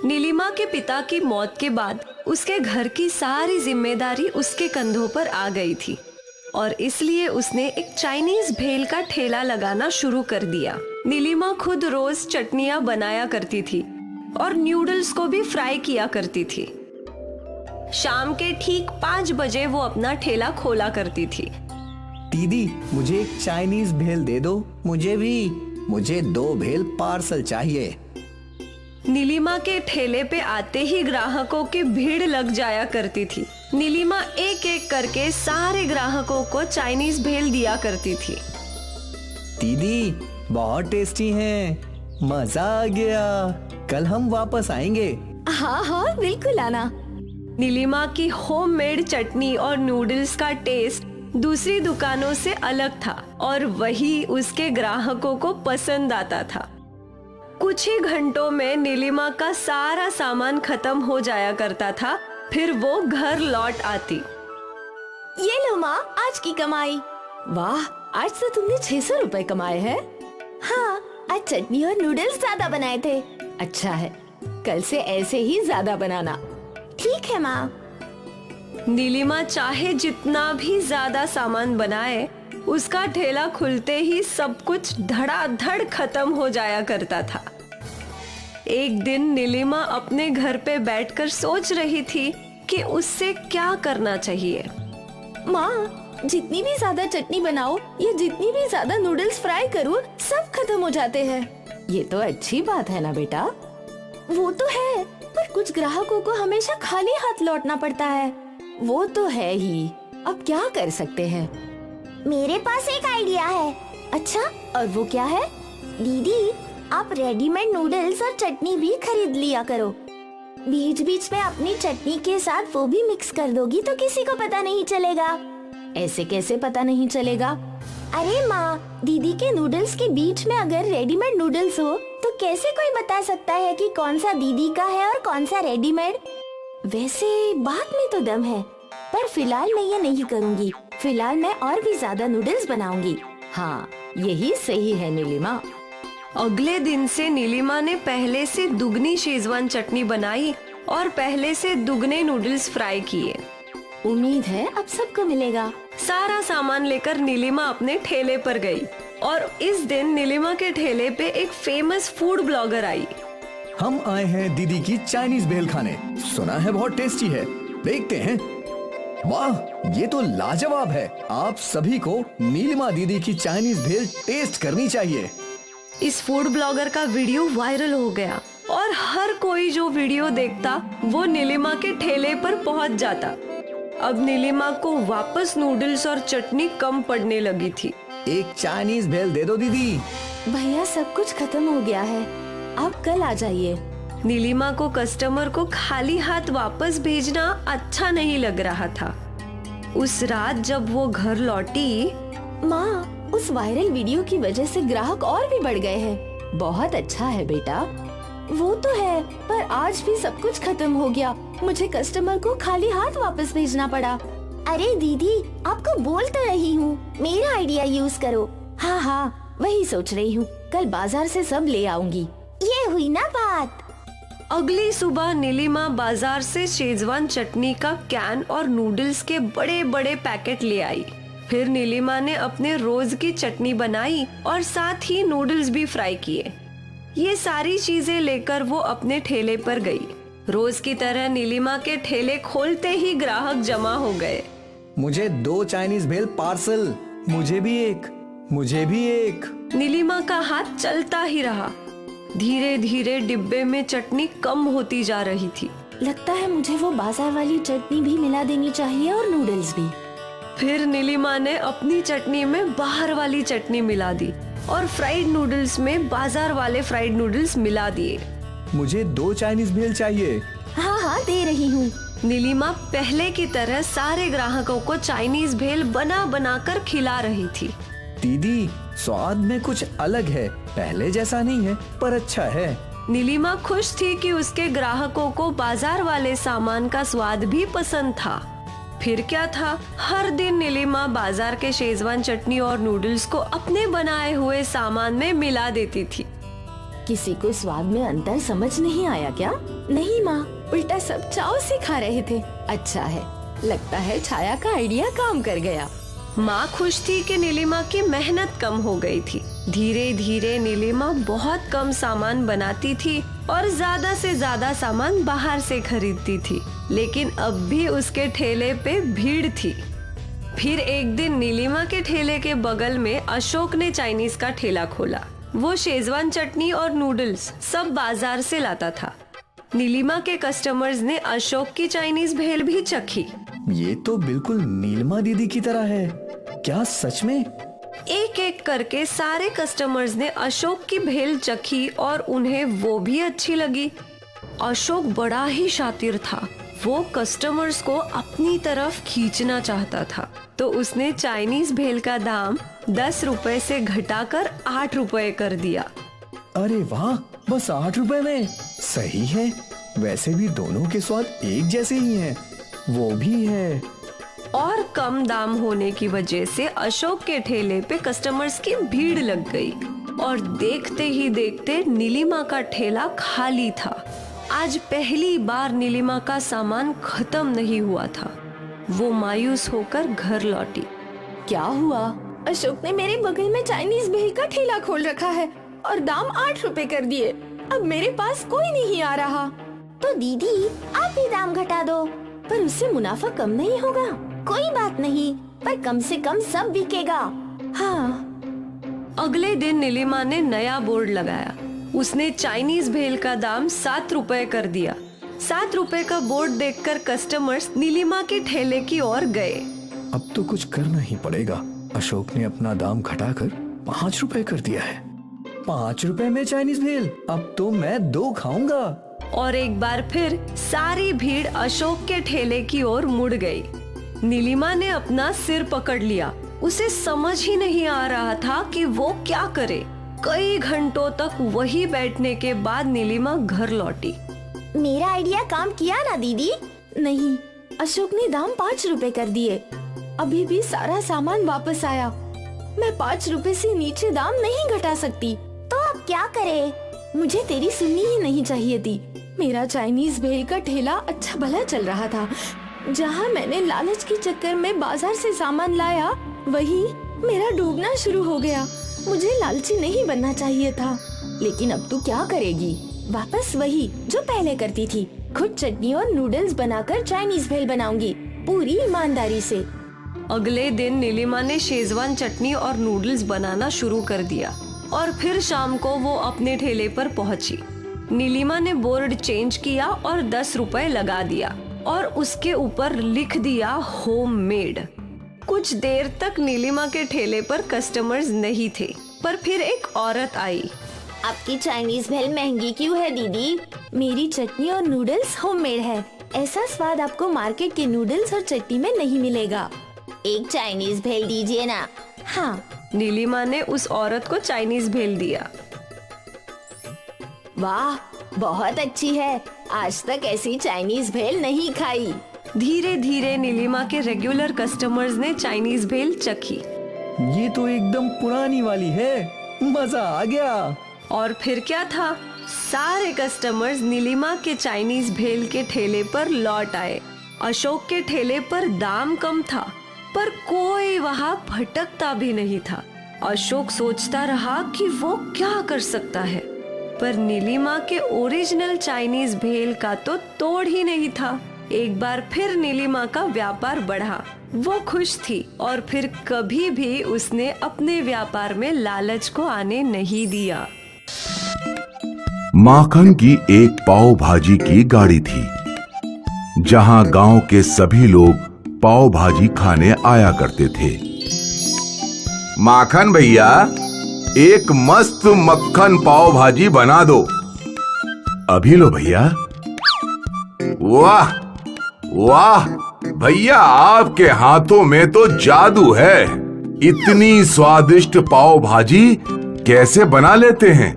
नीलिमा के पिता की मौत के बाद उसके घर की सारी जिम्मेदारी उसके कंधों पर आ गई थी और इसलिए उसने एक चाइनीज भेल का ठेला लगाना शुरू कर दिया। नीलिमा खुद रोज चटनियाँ बनाया करती थी और न्यूडल्स को भी फ्राई किया करती थी। शाम के ठीक 5 बजे वो अपना ठेला खोला करती थी। दीदी, मुझे एक चाइनीज भेल दे दो। मुझे भी। मुझे 2 भेल पार्सल चाहिए। नीलिमा के ठेले पे आते ही ग्राहकों की भीड़ लग जाया करती थी। नीलिमा एक एक करके सारे ग्राहकों को चाइनीज भेल दिया करती थी। दीदी, बहुत टेस्टी हैं। मजा आ गया। कल हम वापस आएंगे। हाँ हाँ, बिल्कुल आना। नीलिमा की होममेड चटनी और नूडल्स का टेस्ट दूसरी दुकानों से अलग था और वही उसके ग्राहकों को पसंद आता था। कुछ ही घंटों में नीलिमा का सारा सामान खत्म हो जाया करता था। फिर वो घर लौट आती। ये लो माँ, आज की कमाई। वाह, आज तो तुमने 600 रुपए कमाए हैं। हाँ, आज चटनी और नूडल्स ज्यादा बनाए थे। अच्छा है, कल से ऐसे ही ज्यादा बनाना। ठीक है माँ। नीलिमा चाहे जितना भी ज्यादा सामान बनाए, उसका ठेला खुलते ही सब कुछ धड़ाधड़ खत्म हो जाया करता था। एक दिन नीलिमा अपने घर पे बैठकर सोच रही थी कि उससे क्या करना चाहिए। माँ, जितनी भी ज्यादा चटनी बनाओ या जितनी भी ज्यादा नूडल्स फ्राई करो, सब खत्म हो जाते हैं। ये तो अच्छी बात है ना बेटा। वो तो है, पर कुछ ग्राहकों को हमेशा खाली हाथ लौटना पड़ता है। वो तो है ही, अब क्या कर सकते हैं। मेरे पास एक आइडिया है। अच्छा, और वो क्या है? दीदी, आप रेडीमेड नूडल्स और चटनी भी खरीद लिया करो। बीच बीच में अपनी चटनी के साथ वो भी मिक्स कर दोगी तो किसी को पता नहीं चलेगा। ऐसे कैसे पता नहीं चलेगा? अरे माँ, दीदी के नूडल्स के बीच में अगर रेडीमेड नूडल्स हो तो कैसे कोई बता सकता है कि कौन सा दीदी का है और कौन सा रेडीमेड? वैसे बात में तो दम है, पर फिलहाल मैं ये नहीं करूँगी। फिलहाल मैं और भी ज्यादा नूडल्स बनाऊंगी। हाँ, यही सही है नीलिमा। अगले दिन से नीलिमा ने पहले से दुगनी शेजवान चटनी बनाई और पहले से दुगने नूडल्स फ्राई किए। उम्मीद है अब सबको मिलेगा। सारा सामान लेकर नीलिमा अपने ठेले पर गई और इस दिन नीलिमा के ठेले पे एक फेमस फूड ब्लॉगर आई। हम आए हैं दीदी की चाइनीज भेल खाने। सुना है बहुत टेस्टी है। देखते हैं। वाह, ये तो लाजवाब है। आप सभी को नीलिमा दीदी की चाइनीज भेल टेस्ट करनी चाहिए। इस फूड ब्लॉगर का वीडियो वायरल हो गया और हर कोई जो वीडियो देखता वो नीलिमा के ठेले पर पहुंच जाता। अब नीलिमा को वापस नूडल्स और चटनी कम पड़ने लगी थी। एक चाइनीज भेल दे दो दीदी। भैया, सब कुछ खत्म हो गया है, आप कल आ जाइए। नीलिमा को कस्टमर को खाली हाथ वापस भेजना अच्छा नहीं लग रहा था। उस रात जब वो घर लौटी, माँ, उस वायरल वीडियो की वजह से ग्राहक और भी बढ़ गए हैं। बहुत अच्छा है बेटा। वो तो है, पर आज भी सब कुछ खत्म हो गया। मुझे कस्टमर को खाली हाथ वापस भेजना पड़ा। अरे दीदी, आपको बोल तो रही हूँ, मेरा आइडिया यूज करो। हाँ हाँ, वही सोच रही हूँ। कल बाजार से सब ले आऊंगी। ये हुई ना बात। अगली सुबह नीलिमा बाजार से शेजवान चटनी का कैन और नूडल्स के बड़े बड़े पैकेट ले आई। फिर नीलिमा ने अपने रोज की चटनी बनाई और साथ ही नूडल्स भी फ्राई किए। ये सारी चीजें लेकर वो अपने ठेले पर गई। रोज की तरह नीलिमा के ठेले खोलते ही ग्राहक जमा हो गए। मुझे 2 चाइनीज भेल पार्सल। मुझे भी एक। मुझे भी एक। नीलिमा का हाथ चलता ही रहा। धीरे धीरे डिब्बे में चटनी कम होती जा रही थी। लगता है मुझे वो बाजार वाली चटनी भी मिला देनी चाहिए और नूडल्स भी। फिर नीलिमा ने अपनी चटनी में बाहर वाली चटनी मिला दी और फ्राइड नूडल्स में बाजार वाले फ्राइड नूडल्स मिला दिए। मुझे 2 चाइनीज भेल चाहिए। हाँ हाँ, दे रही हूँ। नीलिमा पहले की तरह सारे ग्राहकों को चाइनीज भेल बना बना कर खिला रही थी। दीदी, स्वाद में कुछ अलग है। पहले जैसा नहीं है, पर अच्छा है। नीलिमा खुश थी कि उसके ग्राहकों को बाजार वाले सामान का स्वाद भी पसंद था। फिर क्या था, हर दिन नीलिमा बाजार के शेजवान चटनी और नूडल्स को अपने बनाए हुए सामान में मिला देती थी। किसी को स्वाद में अंतर समझ नहीं आया क्या? नहीं माँ, उल्टा सब चाव से खा रहे थे। अच्छा है, लगता है छाया का आइडिया काम कर गया। माँ खुश थी कि नीलिमा की मेहनत कम हो गई थी। धीरे धीरे नीलिमा बहुत कम सामान बनाती थी और ज्यादा से ज्यादा सामान बाहर से खरीदती थी, लेकिन अब भी उसके ठेले पे भीड़ थी। फिर एक दिन नीलिमा के ठेले के बगल में अशोक ने चाइनीज का ठेला खोला। वो शेजवान चटनी और नूडल्स सब बाजार से लाता था। नीलिमा के कस्टमर्स ने अशोक की चाइनीज भेल भी चखी। ये तो बिल्कुल नीलिमा दीदी की तरह है। क्या सच में? एक एक करके सारे कस्टमर्स ने अशोक की भेल चखी और उन्हें वो भी अच्छी लगी। अशोक बड़ा ही शातिर था। वो कस्टमर्स को अपनी तरफ खींचना चाहता था, तो उसने चाइनीज भेल का दाम 10 रुपए से घटाकर 8 रुपए कर दिया। अरे वाह, बस 8 रुपए में? सही है। वैसे भी दोनों के स्वाद एक जैसे ही हैं। वो भी है। और कम दाम होने की वजह से अशोक के ठेले पे कस्टमर्स की भीड़ लग गई और देखते ही देखते नीलिमा का ठेला खाली था। आज पहली बार नीलिमा का सामान खत्म नहीं हुआ था। वो मायूस होकर घर लौटी। क्या हुआ? अशोक ने मेरे बगल में चाइनीज भेल का ठेला खोल रखा है और दाम 8 रुपए कर दिए। अब मेरे पास कोई नहीं आ रहा। तो दीदी आप भी दाम घटा दो। पर उससे मुनाफा कम नहीं होगा। कोई बात नहीं, पर कम से कम सब बिकेगा। हाँ। अगले दिन नीलिमा ने नया बोर्ड लगाया। उसने चाइनीज भेल का दाम 7 रुपए कर दिया। 7 रुपए का बोर्ड देखकर कस्टमर्स नीलिमा के ठेले की ओर गए। अब तो कुछ करना ही पड़ेगा। अशोक ने अपना दाम घटाकर 5 रुपए कर दिया है। 5 रुपए में चाइनीज भेल? अब तो मैं 2 खाऊंगा। और एक बार फिर सारी भीड़ अशोक के ठेले की ओर मुड़ गई। नीलिमा ने अपना सिर पकड़ लिया। उसे समझ ही नहीं आ रहा था कि वो क्या करे। कई घंटों तक वही बैठने के बाद नीलिमा घर लौटी। मेरा आइडिया काम किया ना दीदी? नहीं, अशोक ने दाम 5 रुपए कर दिए। अभी भी सारा सामान वापस आया। मैं 5 रुपए से नीचे दाम नहीं घटा सकती। तो अब क्या करे? मुझे तेरी सुननी ही नहीं चाहिए थी। मेरा चाइनीज भेल का ठेला अच्छा भला चल रहा था। जहाँ मैंने लालच के चक्कर में बाजार से सामान लाया, वही मेरा डूबना शुरू हो गया। मुझे लालची नहीं बनना चाहिए था। लेकिन अब तू क्या करेगी? वापस वही जो पहले करती थी। खुद चटनी और नूडल्स बनाकर चाइनीज भेल बनाऊंगी, पूरी ईमानदारी से। अगले दिन नीलिमा ने शेजवान चटनी और नूडल्स बनाना शुरू कर दिया और फिर शाम को वो अपने ठेले पर पहुंची। नीलिमा ने बोर्ड चेंज किया और 10 रुपए लगा दिया और उसके ऊपर लिख दिया होममेड। कुछ देर तक नीलिमा के ठेले पर कस्टमर्स नहीं थे, पर फिर एक औरत आई। आपकी चाइनीज भेल महंगी क्यों है दीदी? मेरी चटनी और नूडल्स होममेड है। ऐसा स्वाद आपको मार्केट के नूडल्स और चटनी में नहीं मिलेगा। एक चाइनीज भेल दीजिए ना। हाँ। नीलिमा ने उस औरत को चाइनीज भेल दिया। वाह, बहुत अच्छी है। आज तक ऐसी चाइनीज भेल नहीं खाई। धीरे धीरे नीलिमा के रेगुलर कस्टमर्स ने चाइनीज भेल चखी। ये तो एकदम पुरानी वाली है। मजा आ गया। और फिर क्या था, सारे कस्टमर्स नीलिमा के चाइनीज भेल के ठेले पर लौट आए। अशोक के ठेले पर दाम कम था, पर कोई वहाँ भटकता भी नहीं था। अशोक सोचता रहा कि वो क्या कर सकता है, पर नीलिमा के ओरिजिनल चाइनीज भेल का तो तोड़ ही नहीं था। एक बार फिर नीलिमा का व्यापार बढ़ा। वो खुश थी और फिर कभी भी उसने अपने व्यापार में लालच को आने नहीं दिया। माखन की एक पाव भाजी की गाड़ी थी, जहां गांव के सभी लोग पाव भाजी खाने आया करते थे। माखन भैया, एक मस्त मक्खन पाव भाजी बना दो। अभी लो भैया। वाह वाह भैया, आपके हाथों में तो जादू है। इतनी स्वादिष्ट पाव भाजी कैसे बना लेते हैं?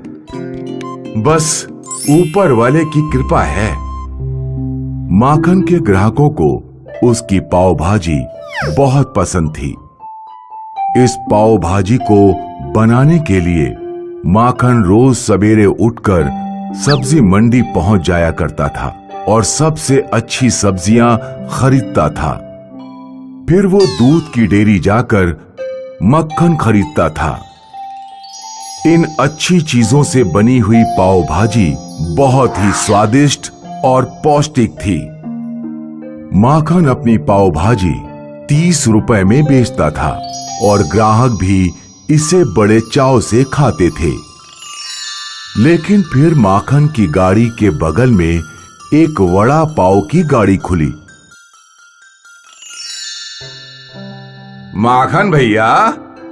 बस ऊपर वाले की कृपा है। माखन के ग्राहकों को उसकी पाव भाजी बहुत पसंद थी। इस पाव भाजी को बनाने के लिए माखन रोज सवेरे उठकर सब्जी मंडी पहुंच जाया करता था और सबसे अच्छी सब्जियां खरीदता था। फिर वो दूध की डेयरी जाकर मक्खन खरीदता था। इन अच्छी चीजों से बनी हुई पाव भाजी बहुत ही स्वादिष्ट और पौष्टिक थी। माखन अपनी पाव भाजी 30 रुपए में बेचता था और ग्राहक भी इसे बड़े चाव से खाते थे। लेकिन फिर माखन की गाड़ी के बगल में एक वड़ा पाव की गाड़ी खुली। माखन भैया,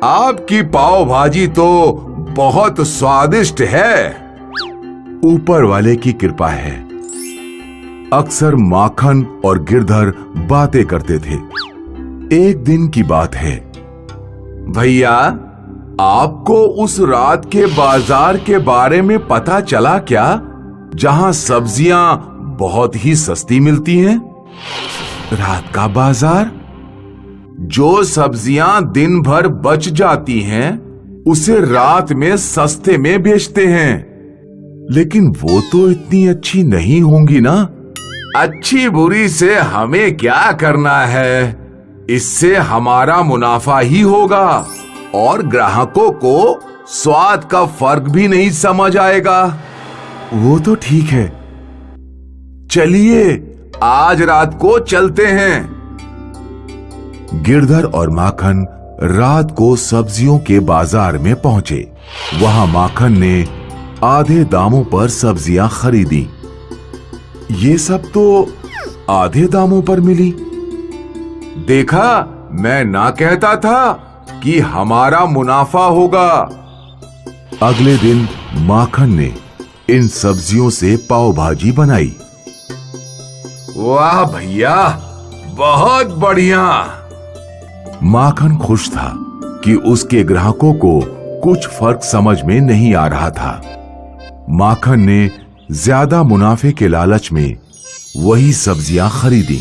आपकी पाव भाजी तो बहुत स्वादिष्ट है। ऊपर वाले की कृपा है। अक्सर माखन और गिरधर बातें करते थे। एक दिन की बात है। भैया, आपको उस रात के बाजार के बारे में पता चला क्या, जहां सब्जियां बहुत ही सस्ती मिलती हैं? रात का बाजार? जो सब्जियां दिन भर बच जाती हैं, उसे रात में सस्ते में बेचते हैं। लेकिन वो तो इतनी अच्छी नहीं होंगी ना? अच्छी बुरी से हमें क्या करना है? इससे हमारा मुनाफा ही होगा और ग्राहकों को स्वाद का फर्क भी नहीं समझ आएगा। वो तो ठीक है, चलिए आज रात को चलते हैं। गिरधर और माखन रात को सब्जियों के बाजार में पहुंचे। वहां माखन ने आधे दामों पर सब्जियां खरीदी। ये सब तो आधे दामों पर मिली। देखा, मैं ना कहता था कि हमारा मुनाफा होगा। अगले दिन माखन ने इन सब्जियों से पाव भाजी बनाई। वाह भैया, बहुत बढ़िया। माखन खुश था कि उसके ग्राहकों को कुछ फर्क समझ में नहीं आ रहा था। माखन ने ज्यादा मुनाफे के लालच में वही सब्जियां खरीदी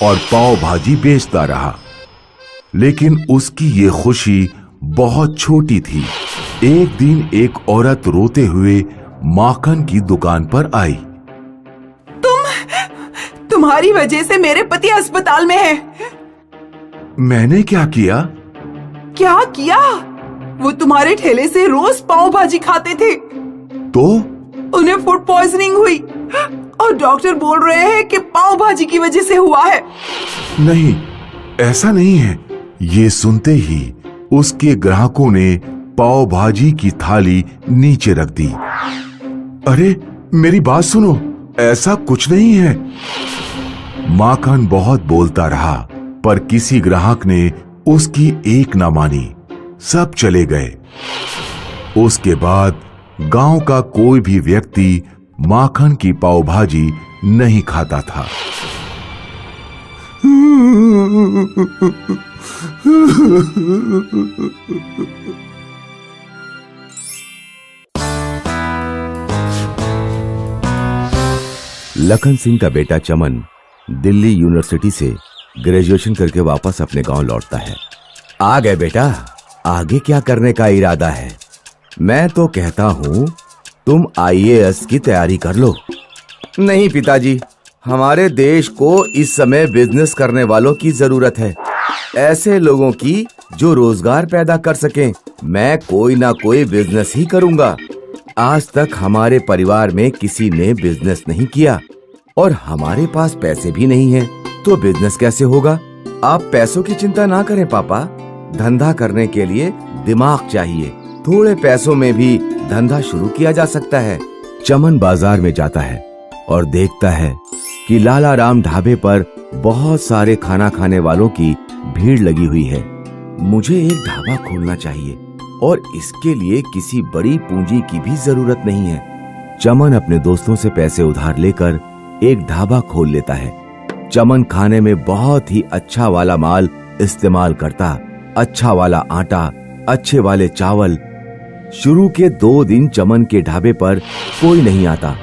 और पाव भाजी बेचता रहा। लेकिन उसकी ये खुशी बहुत छोटी थी। एक दिन एक औरत रोते हुए माखन की दुकान पर आई। तुम्हारी वजह से मेरे पति अस्पताल में है। मैंने क्या किया? क्या किया? वो तुम्हारे ठेले से रोज पाव भाजी खाते थे। तो उन्हें फूड पॉइजनिंग हुई और डॉक्टर बोल रहे हैं कि पाव भाजी की वजह से हुआ है। नहीं, ऐसा नहीं है। ये सुनते ही उसके ग्राहकों ने पाव भाजी की थाली नीचे रख दी। अरे मेरी बात सुनो, ऐसा कुछ नहीं है। माखन बहुत बोलता रहा, पर किसी ग्राहक ने उसकी एक ना मानी। सब चले गए। उसके बाद गांव का कोई भी व्यक्ति माखन की पाव भाजी नहीं खाता था। लखन सिंह का बेटा चमन दिल्ली यूनिवर्सिटी से ग्रेजुएशन करके वापस अपने गांव लौटता है। आ गए बेटा, आगे क्या करने का इरादा है? मैं तो कहता हूँ तुम IAS की तैयारी कर लो। नहीं पिताजी, हमारे देश को इस समय बिजनेस करने वालों की जरूरत है, ऐसे लोगों की जो रोजगार पैदा कर सकें। मैं कोई ना कोई बिजनेस ही करूंगा। आज तक हमारे परिवार में किसी ने बिजनेस नहीं किया और हमारे पास पैसे भी नहीं है, तो बिजनेस कैसे होगा? आप पैसों की चिंता ना करें पापा, धंधा करने के लिए दिमाग चाहिए। थोड़े पैसों में भी धंधा शुरू किया जा सकता है। चमन बाजार में जाता है और देखता है कि लाला राम ढाबे पर बहुत सारे खाना खाने वालों की भीड़ लगी हुई है। मुझे एक ढाबा खोलना चाहिए और इसके लिए किसी बड़ी पूंजी की भी जरूरत नहीं है। चमन अपने दोस्तों से पैसे उधार लेकर एक ढाबा खोल लेता है। चमन खाने में बहुत ही अच्छा वाला माल इस्तेमाल करता, अच्छा वाला आटा, अच्छे वाले चावल। शुरू के 2 दिन चमन के ढाबे पर कोई नहीं आता।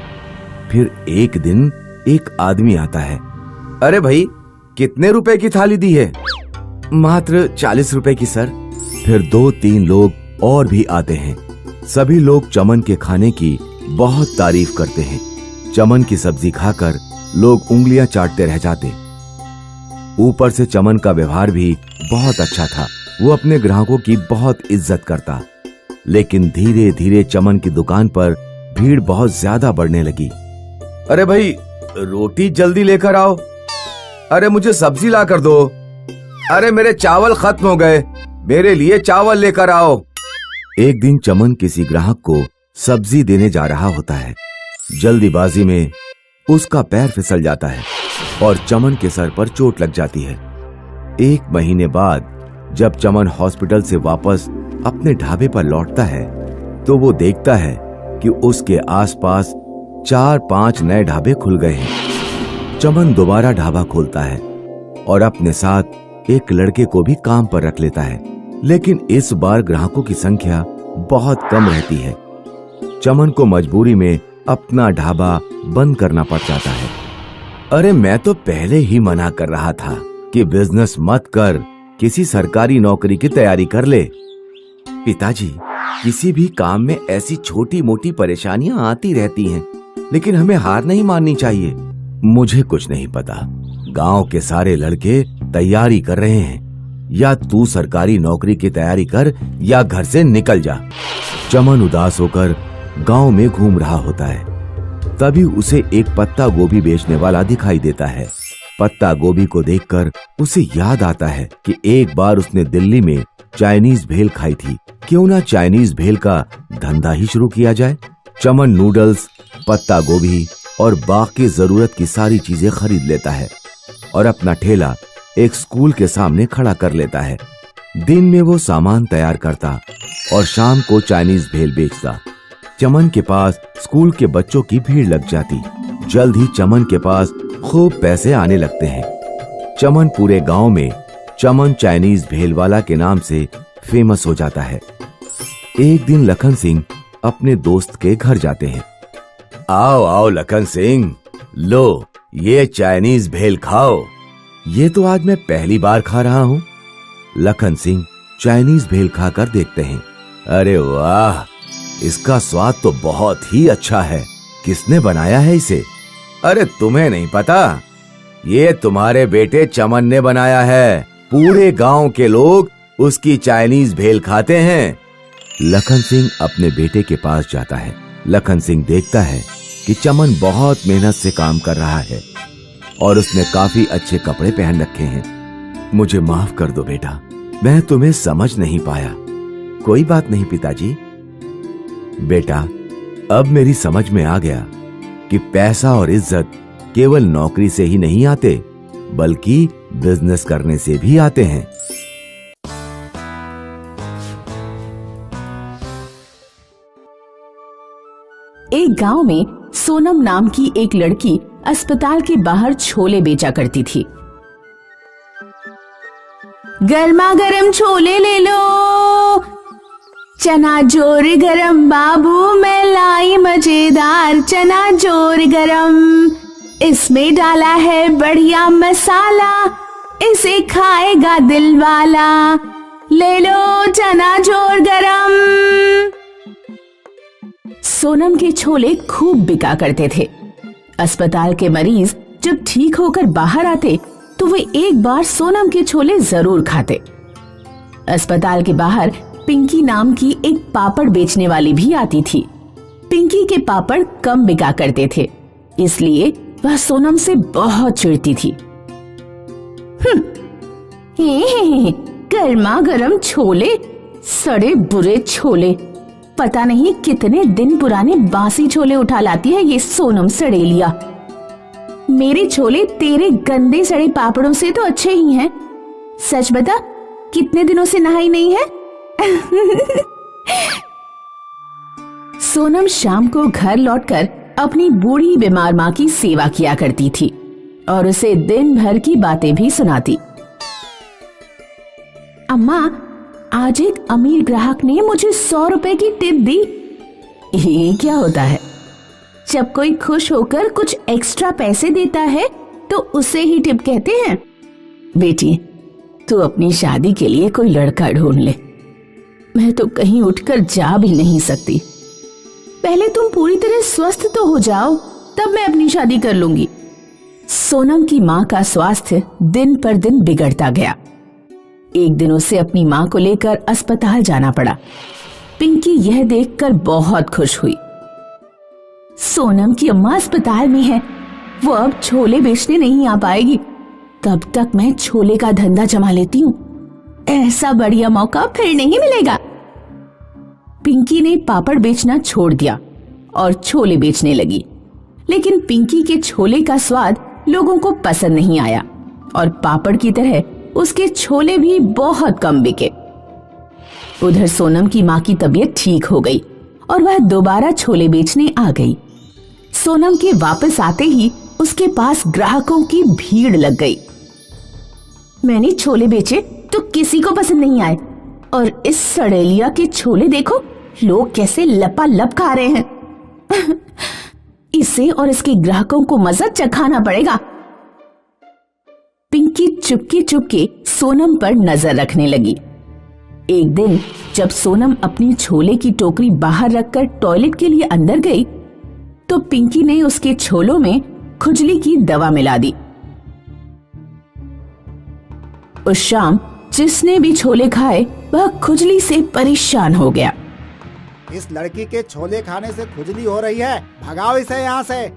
फिर एक दिन एक आदमी आता है। अरे भाई, कितने रुपए की थाली दी है? मात्र 40 रुपए की सर। फिर 2-3 लोग और भी आते हैं। सभी लोग चमन के खाने की बहुत तारीफ करते हैं। चमन की सब्जी खाकर लोग उंगलियां चाटते रह जाते। ऊपर से चमन का व्यवहार भी बहुत अच्छा था। वो अपने ग्राहकों की बहुत इज्जत करता। लेकिन धीरे धीरे चमन की दुकान पर भीड़ बहुत ज्यादा बढ़ने लगी। अरे भाई, रोटी जल्दी लेकर आओ। अरे मुझे सब्जी ला कर दो। अरे मेरे चावल खत्म हो गए, मेरे लिए चावल लेकर आओ। एक दिन चमन किसी ग्राहक को सब्जी देने जा रहा होता है। जल्दीबाजी में उसका पैर फिसल जाता है और चमन के सर पर चोट लग जाती है। 1 महीने बाद जब चमन हॉस्पिटल से वापस अपने ढाबे पर लौटता है तो वो देखता है कि उसके आसपास 4-5 नए ढाबे खुल गए हैं। चमन दोबारा ढाबा खोलता है और अपने साथ एक लड़के को भी काम पर रख लेता है। लेकिन इस बार ग्राहकों की संख्या बहुत कम रहती है। चमन को मजबूरी में अपना ढाबा बंद करना पड़ जाता है। अरे मैं तो पहले ही मना कर रहा था कि बिजनेस मत कर, किसी सरकारी नौकरी की तैयारी कर ले। पिताजी, किसी भी काम में ऐसी छोटी मोटी परेशानियां आती रहती हैं, लेकिन हमें हार नहीं माननी चाहिए। मुझे कुछ नहीं पता, गांव के सारे लड़के तैयारी कर रहे हैं। या तू सरकारी नौकरी की तैयारी कर या घर से निकल जा। चमन उदास होकर गांव में घूम रहा होता है। तभी उसे एक पत्ता गोभी बेचने वाला दिखाई देता है। पत्ता गोभी को देखकर उसे याद आता है कि एक बार उसने दिल्ली में चाइनीज भेल खाई थी। क्यों ना चाइनीज भेल का धंधा ही शुरू किया जाए। चमन नूडल्स, पत्ता गोभी और बाकी जरूरत की सारी चीजें खरीद लेता है और अपना ठेला एक स्कूल के सामने खड़ा कर लेता है। दिन में वो सामान तैयार करता और शाम को चाइनीज भेल बेचता। चमन के पास स्कूल के बच्चों की भीड़ लग जाती। जल्द ही चमन के पास खूब पैसे आने लगते हैं। चमन पूरे गांव में चमन चाइनीज भेल वाला के नाम से फेमस हो जाता है। एक दिन लखन सिंह अपने दोस्त के घर जाते हैं। आओ आओ लखन सिंह, लो ये चाइनीज भेल खाओ। ये तो आज मैं पहली बार खा रहा हूँ। लखन सिंह चाइनीज भेल खाकर देखते हैं। अरे वाह, इसका स्वाद तो बहुत ही अच्छा है। किसने बनाया है इसे? अरे तुम्हें नहीं पता, ये तुम्हारे बेटे चमन ने बनाया है। पूरे गांव के लोग उसकी चाइनीज भेल खाते हैं। लखन सिंह अपने बेटे के पास जाता है। लखन सिंह देखता है कि चमन बहुत मेहनत से काम कर रहा है और उसने काफी अच्छे कपड़े पहन रखे हैं। मुझे माफ कर दो बेटा, मैं तुम्हें समझ नहीं पाया। कोई बात नहीं पिताजी। बेटा, अब मेरी समझ में आ गया कि पैसा और इज्जत केवल नौकरी से ही नहीं आते, बल्कि बिजनेस करने से भी आते हैं। एक गांव में सोनम नाम की एक लड़की अस्पताल के बाहर छोले बेचा करती थी। गर्मा गर्म छोले ले लो, चना जोर गरम बाबू, मैं लाई मजेदार चना जोर गरम। इसमें डाला है बढ़िया मसाला, इसे खाएगा दिल वाला। ले लो चना जोर गरम। सोनम के छोले खूब बिका करते थे। अस्पताल के मरीज जब ठीक होकर बाहर आते तो वे एक बार सोनम के छोले जरूर खाते। अस्पताल के बाहर पिंकी नाम की एक पापड़ बेचने वाली भी आती थी। पिंकी के पापड़ कम बिका करते थे, इसलिए वह सोनम से बहुत चिढ़ती थी। गर्मा गर्म छोले, सड़े बुरे छोले, पता नहीं कितने दिन पुराने बासी छोले उठा लाती है ये सोनम सड़ेलिया। मेरे छोले तेरे गंदे सड़े पापड़ों से तो अच्छे ही हैं। सच बता, कितने दिनों से नहाई नहीं है? सोनम शाम को घर लौटकर अपनी बूढ़ी बीमार माँ की सेवा किया करती थी और उसे दिन भर की बातें भी सुनाती। अम्मा, आज एक अमीर ग्राहक ने मुझे 100 रुपए की टिप दी। ये क्या होता है? जब कोई खुश होकर कुछ एक्स्ट्रा पैसे देता है तो उसे ही टिप कहते हैं। बेटी, तू अपनी शादी के लिए कोई लड़का ढूंढ ले। मैं तो कहीं उठकर जा भी नहीं सकती। पहले तुम पूरी तरह स्वस्थ तो हो जाओ, तब मैं अपनी शादी कर लूंगी। सोनम की माँ का स्वास्थ्य दिन पर दिन बिगड़ता गया। एक दिन उसे अपनी माँ को लेकर अस्पताल जाना पड़ा। पिंकी यह देखकर बहुत खुश हुई। सोनम की अम्मा अस्पताल में है, वो अब छोले बेचने नहीं आ पाएगी। तब तक मैं छोले का धंधा जमा लेती हूँ, ऐसा बढ़िया मौका फिर नहीं मिलेगा। पिंकी ने पापड़ बेचना छोड़ दिया और छोले बेचने लगी। लेकिन पिंकी के छोले का स्वाद लोगों को पसंद नहीं आया और पापड़ की तरह उसके छोले भी बहुत कम बिके। उधर सोनम की माँ की तबीयत ठीक हो गई और वह दोबारा छोले बेचने आ गई। सोनम के वापस आते ही उसके पास ग्राहकों की भीड़ लग गई। मैंने छोले बेचे तो किसी को पसंद नहीं आए, और इस सड़ेलिया के छोले देखो, लोग कैसे लपालप खा रहे हैं। इसे और इसके ग्राहकों को मजा चखाना पड़ेगा। पिंकी चुपके चुपके सोनम पर नजर रखने लगी। एक दिन जब सोनम अपनी छोले की टोकरी बाहर रखकर टॉयलेट के लिए अंदर गई, तो पिंकी ने उसके छोलों में खुजली की दवा मिला दी। उस शाम जिसने भी छोले खाए वह खुजली से परेशान हो गया। इस लड़की के छोले खाने से खुजली हो रही है, भगाओ इसे यहाँ से।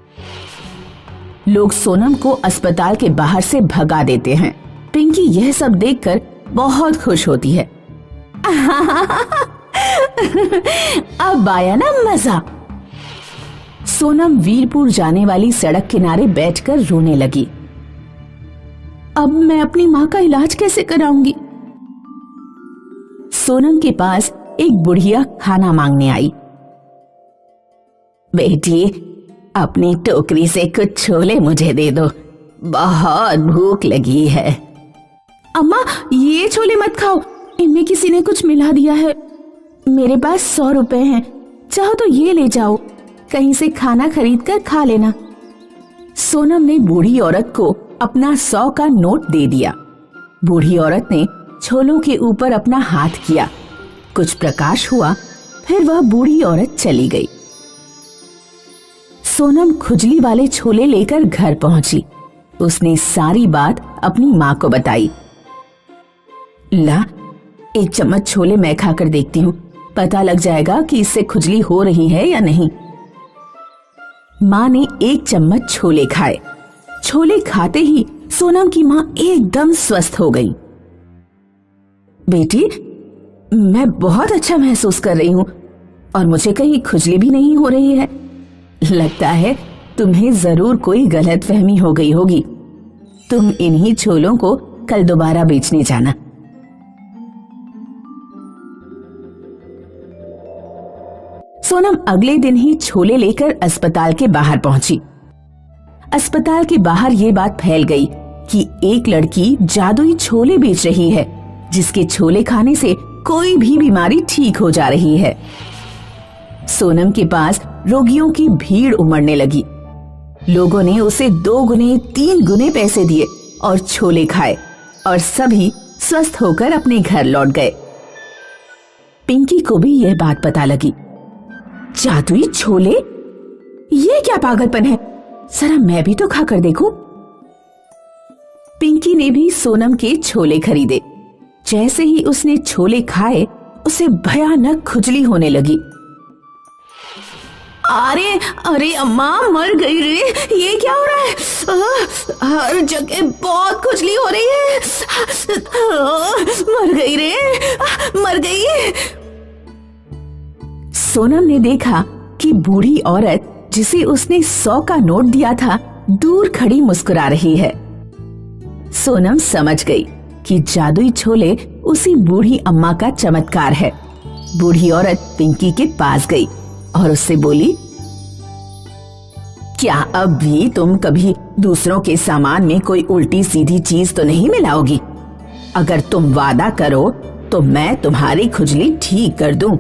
लोग सोनम को अस्पताल के बाहर से भगा देते हैं। पिंकी यह सब देखकर बहुत खुश होती है। अब आया ना मजा। सोनम वीरपुर जाने वाली सड़क किनारे बैठकर रोने लगी। अब मैं अपनी माँ का इलाज कैसे कराऊंगी? सोनम के पास एक बुढ़िया खाना मांगने आई। बेटी, अपनी टोकरी से कुछ छोले मुझे दे दो, बहुत भूख लगी है। अम्मा, ये छोले मत खाओ, इनमें किसी ने कुछ मिला दिया है। मेरे पास 100 रुपए हैं, चाहो तो ये ले जाओ, कहीं से खाना खरीद कर खा लेना। सोनम ने बूढ़ी औरत को अपना 100 का नोट दे दिया। बूढ़ी औरत ने छोलों के ऊपर अपना हाथ किया, कुछ प्रकाश हुआ, फिर वह बूढ़ी औरत चली गई। सोनम खुजली वाले छोले लेकर घर पहुंची। उसने सारी बात अपनी माँ को बताई। ला, एक चम्मच छोले मैं खाकर देखती हूँ, पता लग जाएगा कि इससे खुजली हो रही है या नहीं। माँ ने एक चम्मच छोले खाए। छोले खाते ही सोनम की माँ एकदम स्वस्थ हो गई। बेटी, मैं बहुत अच्छा महसूस कर रही हूँ और मुझे कहीं खुजली भी नहीं हो रही है। लगता है तुम्हें जरूर कोई गलतफहमी हो गई होगी। तुम इन्हीं छोलों को कल दोबारा बेचने जाना। सोनम अगले दिन ही छोले लेकर अस्पताल के बाहर पहुंची। अस्पताल के बाहर ये बात फैल गई कि एक लड़की जादुई छोले बेच रही है, जिसके छोले खाने से कोई भी बीमारी ठीक हो जा रही है। सोनम के पास रोगियों की भीड़ उमड़ने लगी। लोगों ने उसे 2 गुने 3 गुने पैसे दिए और छोले खाए और सभी स्वस्थ होकर अपने घर लौट गए। पिंकी को भी यह बात पता लगी। जादुई छोले, ये क्या पागलपन है, जरा मैं भी तो खाकर देखूं। पिंकी ने भी सोनम के छोले खरीदे। जैसे ही उसने छोले खाए उसे भयानक खुजली होने लगी। अरे अरे अम्मा, मर गई रे, ये क्या हो रहा है? हर जगह बहुत खुजली हो रही है। मर गई रे, मर गई। सोनम ने देखा कि बूढ़ी औरत जिसे उसने 100 का नोट दिया था दूर खड़ी मुस्कुरा रही है। सोनम समझ गई कि जादुई छोले उसी बूढ़ी अम्मा का चमत्कार है। बूढ़ी औरत पिंकी के पास गई और उससे बोली, क्या अब भी तुम कभी दूसरों के सामान में कोई उल्टी सीधी चीज तो नहीं मिलाओगी? अगर तुम वादा करो तो मैं तुम्हारी खुजली ठीक कर दूं।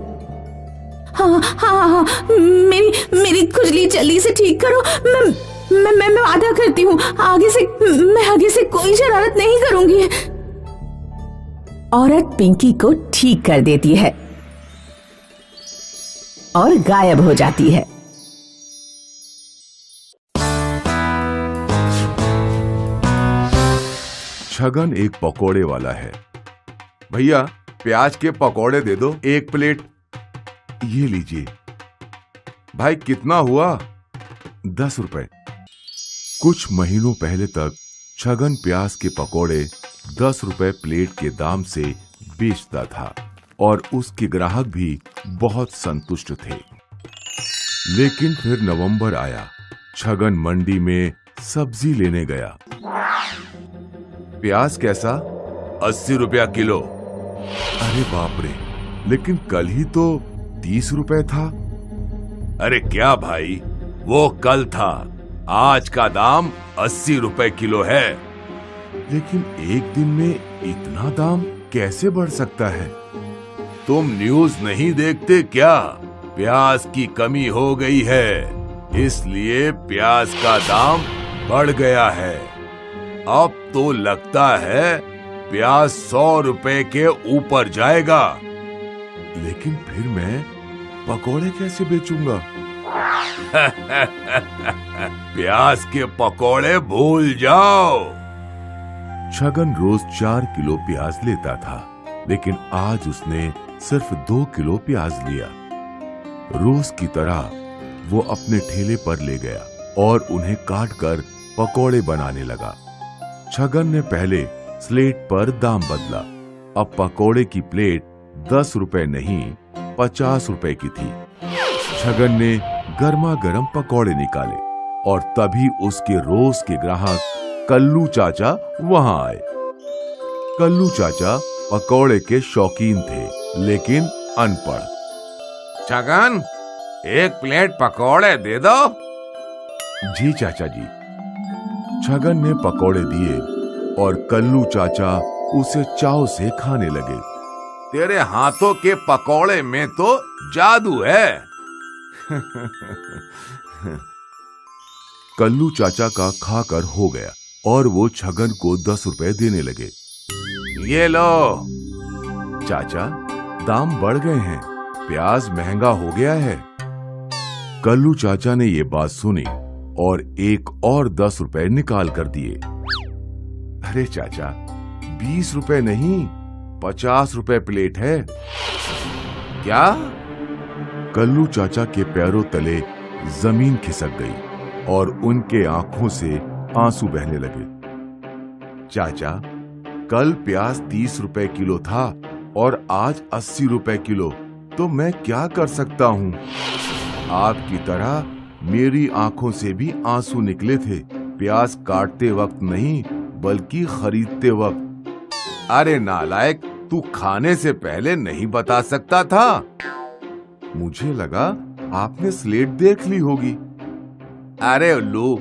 हाँ हाँ हाँ, मेरी खुजली जल्दी से ठीक करो। मैं वादा करती हूँ, आगे से कोई शरारत नहीं करूंगी। औरत पिंकी को ठीक कर देती है और गायब हो जाती है। छगन एक पकोड़े वाला है। भैया प्याज के पकोड़े दे दो 1 प्लेट। ये लीजिए। भाई कितना हुआ? 10 रुपए। कुछ महीनों पहले तक छगन प्याज के पकोड़े 10 रुपए प्लेट के दाम से बेचता था और उसके ग्राहक भी बहुत संतुष्ट थे। लेकिन फिर नवंबर आया। छगन मंडी में सब्जी लेने गया। प्याज कैसा? 80 रुपया किलो। अरे बाप रे, लेकिन कल ही तो 30 रुपए था। अरे क्या भाई, वो कल था, आज का दाम 80 रुपए किलो है। लेकिन एक दिन में इतना दाम कैसे बढ़ सकता है? तुम न्यूज नहीं देखते क्या? प्याज की कमी हो गई है, इसलिए प्याज का दाम बढ़ गया है। अब तो लगता है प्याज 100 रुपए के ऊपर जाएगा। लेकिन फिर मैं पकोड़े कैसे बेचूंगा? प्याज के पकोड़े भूल जाओ। छगन रोज 4 किलो प्याज लेता था, लेकिन आज उसने सिर्फ 2 किलो प्याज लिया। रोज की तरह वो अपने ठेले पर ले गया और उन्हें काट कर पकोड़े बनाने लगा। छगन ने पहले स्लेट पर दाम बदला। अब पकोड़े की प्लेट 10 रुपए नहीं 50 रुपए की थी। छगन ने गर्मा गर्म पकोड़े निकाले और तभी उसके रोज के ग्राहक कल्लू चाचा वहां आए। कल्लू चाचा पकोड़े के शौकीन थे, लेकिन अनपढ़। छगन, 1 प्लेट पकोड़े दे दो। जी चाचा जी। छगन ने पकोड़े दिए और कल्लू चाचा उसे चाव से खाने लगे। तेरे हाथों के पकोड़े में तो जादू है। कल्लू चाचा का खाकर हो गया और वो छगन को 10 रुपए देने लगे। ये लो। चाचा, दाम बढ़ गए हैं, प्याज महंगा हो गया है। कल्लू चाचा ने ये बात सुनी और एक और 10 रुपए निकाल कर दिए। अरे चाचा, 20 रुपए नहीं 50 रुपए प्लेट है। क्या? कल्लू चाचा के पैरों तले जमीन खिसक गई और उनके आंखों से आंसू बहने लगे। चाचा, कल प्याज 30 रुपए किलो था और आज 80 रुपए किलो, तो मैं क्या कर सकता हूँ? आपकी तरह मेरी आंखों से भी आंसू निकले थे, प्याज काटते वक्त नहीं बल्कि खरीदते वक्त। अरे नालायक, तू खाने से पहले नहीं बता सकता था? मुझे लगा आपने स्लेट देख ली होगी। अरे लो,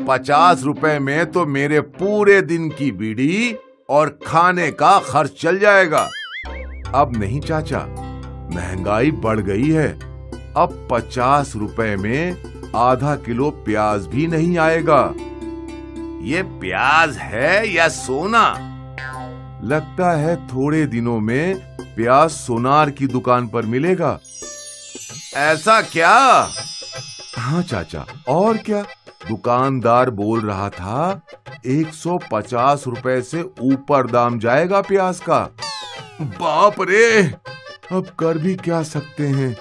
50 रुपए में तो मेरे पूरे दिन की बीड़ी और खाने का खर्च चल जाएगा। अब नहीं चाचा, महंगाई बढ़ गई है। अब 50 रुपए में आधा किलो प्याज भी नहीं आएगा। ये प्याज है या सोना? लगता है थोड़े दिनों में प्याज सोनार की दुकान पर मिलेगा। ऐसा क्या? हाँ चाचा, और क्या? दुकानदार बोल रहा था 150 रुपए से ऊपर दाम जाएगा प्याज का। बाप रे, अब कर भी क्या सकते हैं?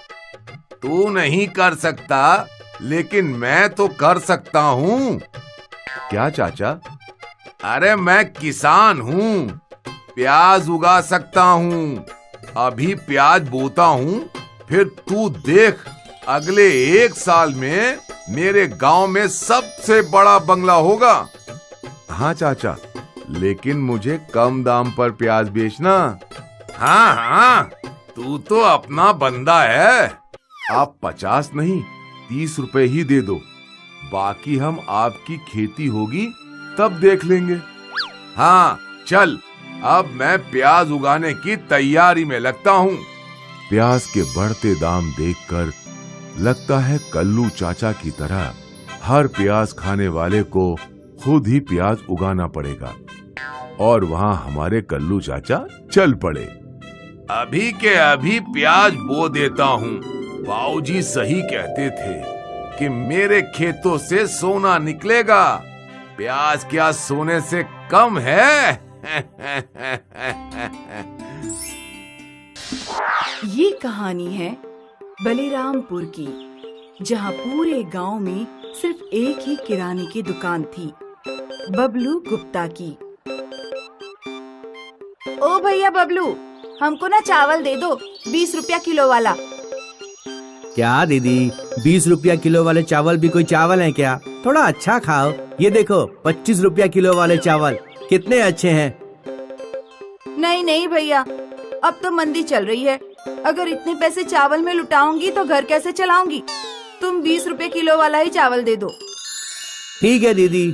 तू नहीं कर सकता, लेकिन मैं तो कर सकता हूँ। क्या चाचा? अरे मैं किसान हूँ, प्याज उगा सकता हूँ। अभी प्याज बोता हूँ, फिर तू देख, अगले 1 साल में मेरे गांव में सबसे बड़ा बंगला होगा। हाँ चाचा, लेकिन मुझे कम दाम पर प्याज बेचना। हाँ हाँ, तू तो अपना बंदा है। आप 50 नहीं 30 रुपए ही दे दो, बाकी हम आपकी खेती होगी तब देख लेंगे। हाँ चल, अब मैं प्याज उगाने की तैयारी में लगता हूँ। प्याज के बढ़ते दाम देखकर लगता है कल्लू चाचा की तरह हर प्याज खाने वाले को खुद ही प्याज उगाना पड़ेगा। और वहाँ हमारे कल्लू चाचा चल पड़े। अभी के अभी प्याज बो देता हूँ, बाऊजी सही कहते थे कि मेरे खेतों से सोना निकलेगा। प्याज क्या सोने से कम है? ये कहानी है बलिरामपुर की, जहाँ पूरे गांव में सिर्फ एक ही किराने की दुकान थी, बबलू गुप्ता की। ओ भैया बबलू, हमको ना चावल दे दो 20 रुपया किलो वाला। क्या दीदी, 20 रुपया किलो वाले चावल भी कोई चावल है क्या? थोड़ा अच्छा खाओ। ये देखो 25 रुपया किलो वाले चावल कितने अच्छे हैं। नहीं नहीं भैया, अब तो मंदी चल रही है। अगर इतने पैसे चावल में लुटाऊंगी तो घर कैसे चलाऊंगी? तुम 20 रुपए किलो वाला ही चावल दे दो। ठीक है दीदी।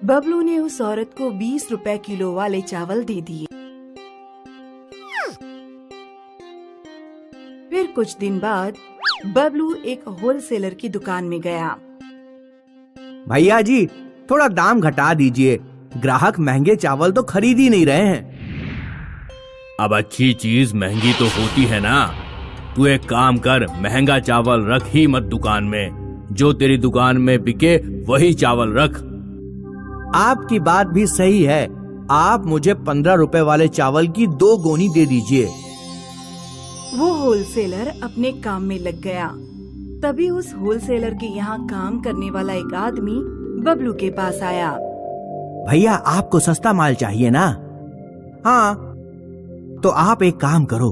बबलू ने उस औरत को 20 रुपए किलो वाले चावल दे दिए। फिर कुछ दिन बाद बबलू एक होलसेलर की दुकान में गया। भैया जी, थोड़ा दाम घटा दीजिए, ग्राहक महंगे चावल तो खरीद ही नहीं रहे हैं। अब अच्छी चीज महंगी तो होती है ना। तू एक काम कर, महंगा चावल रख ही मत दुकान में। जो तेरी दुकान में बिके वही चावल रख। आपकी बात भी सही है। आप मुझे 15 रुपए वाले चावल की 2 गोनी दे दीजिए। वो होलसेलर अपने काम में लग गया। तभी उस होलसेलर के यहाँ काम करने वाला एक आदमी बबलू के पास आया। भैया, आपको सस्ता माल चाहिए ना? हाँ, तो आप एक काम करो,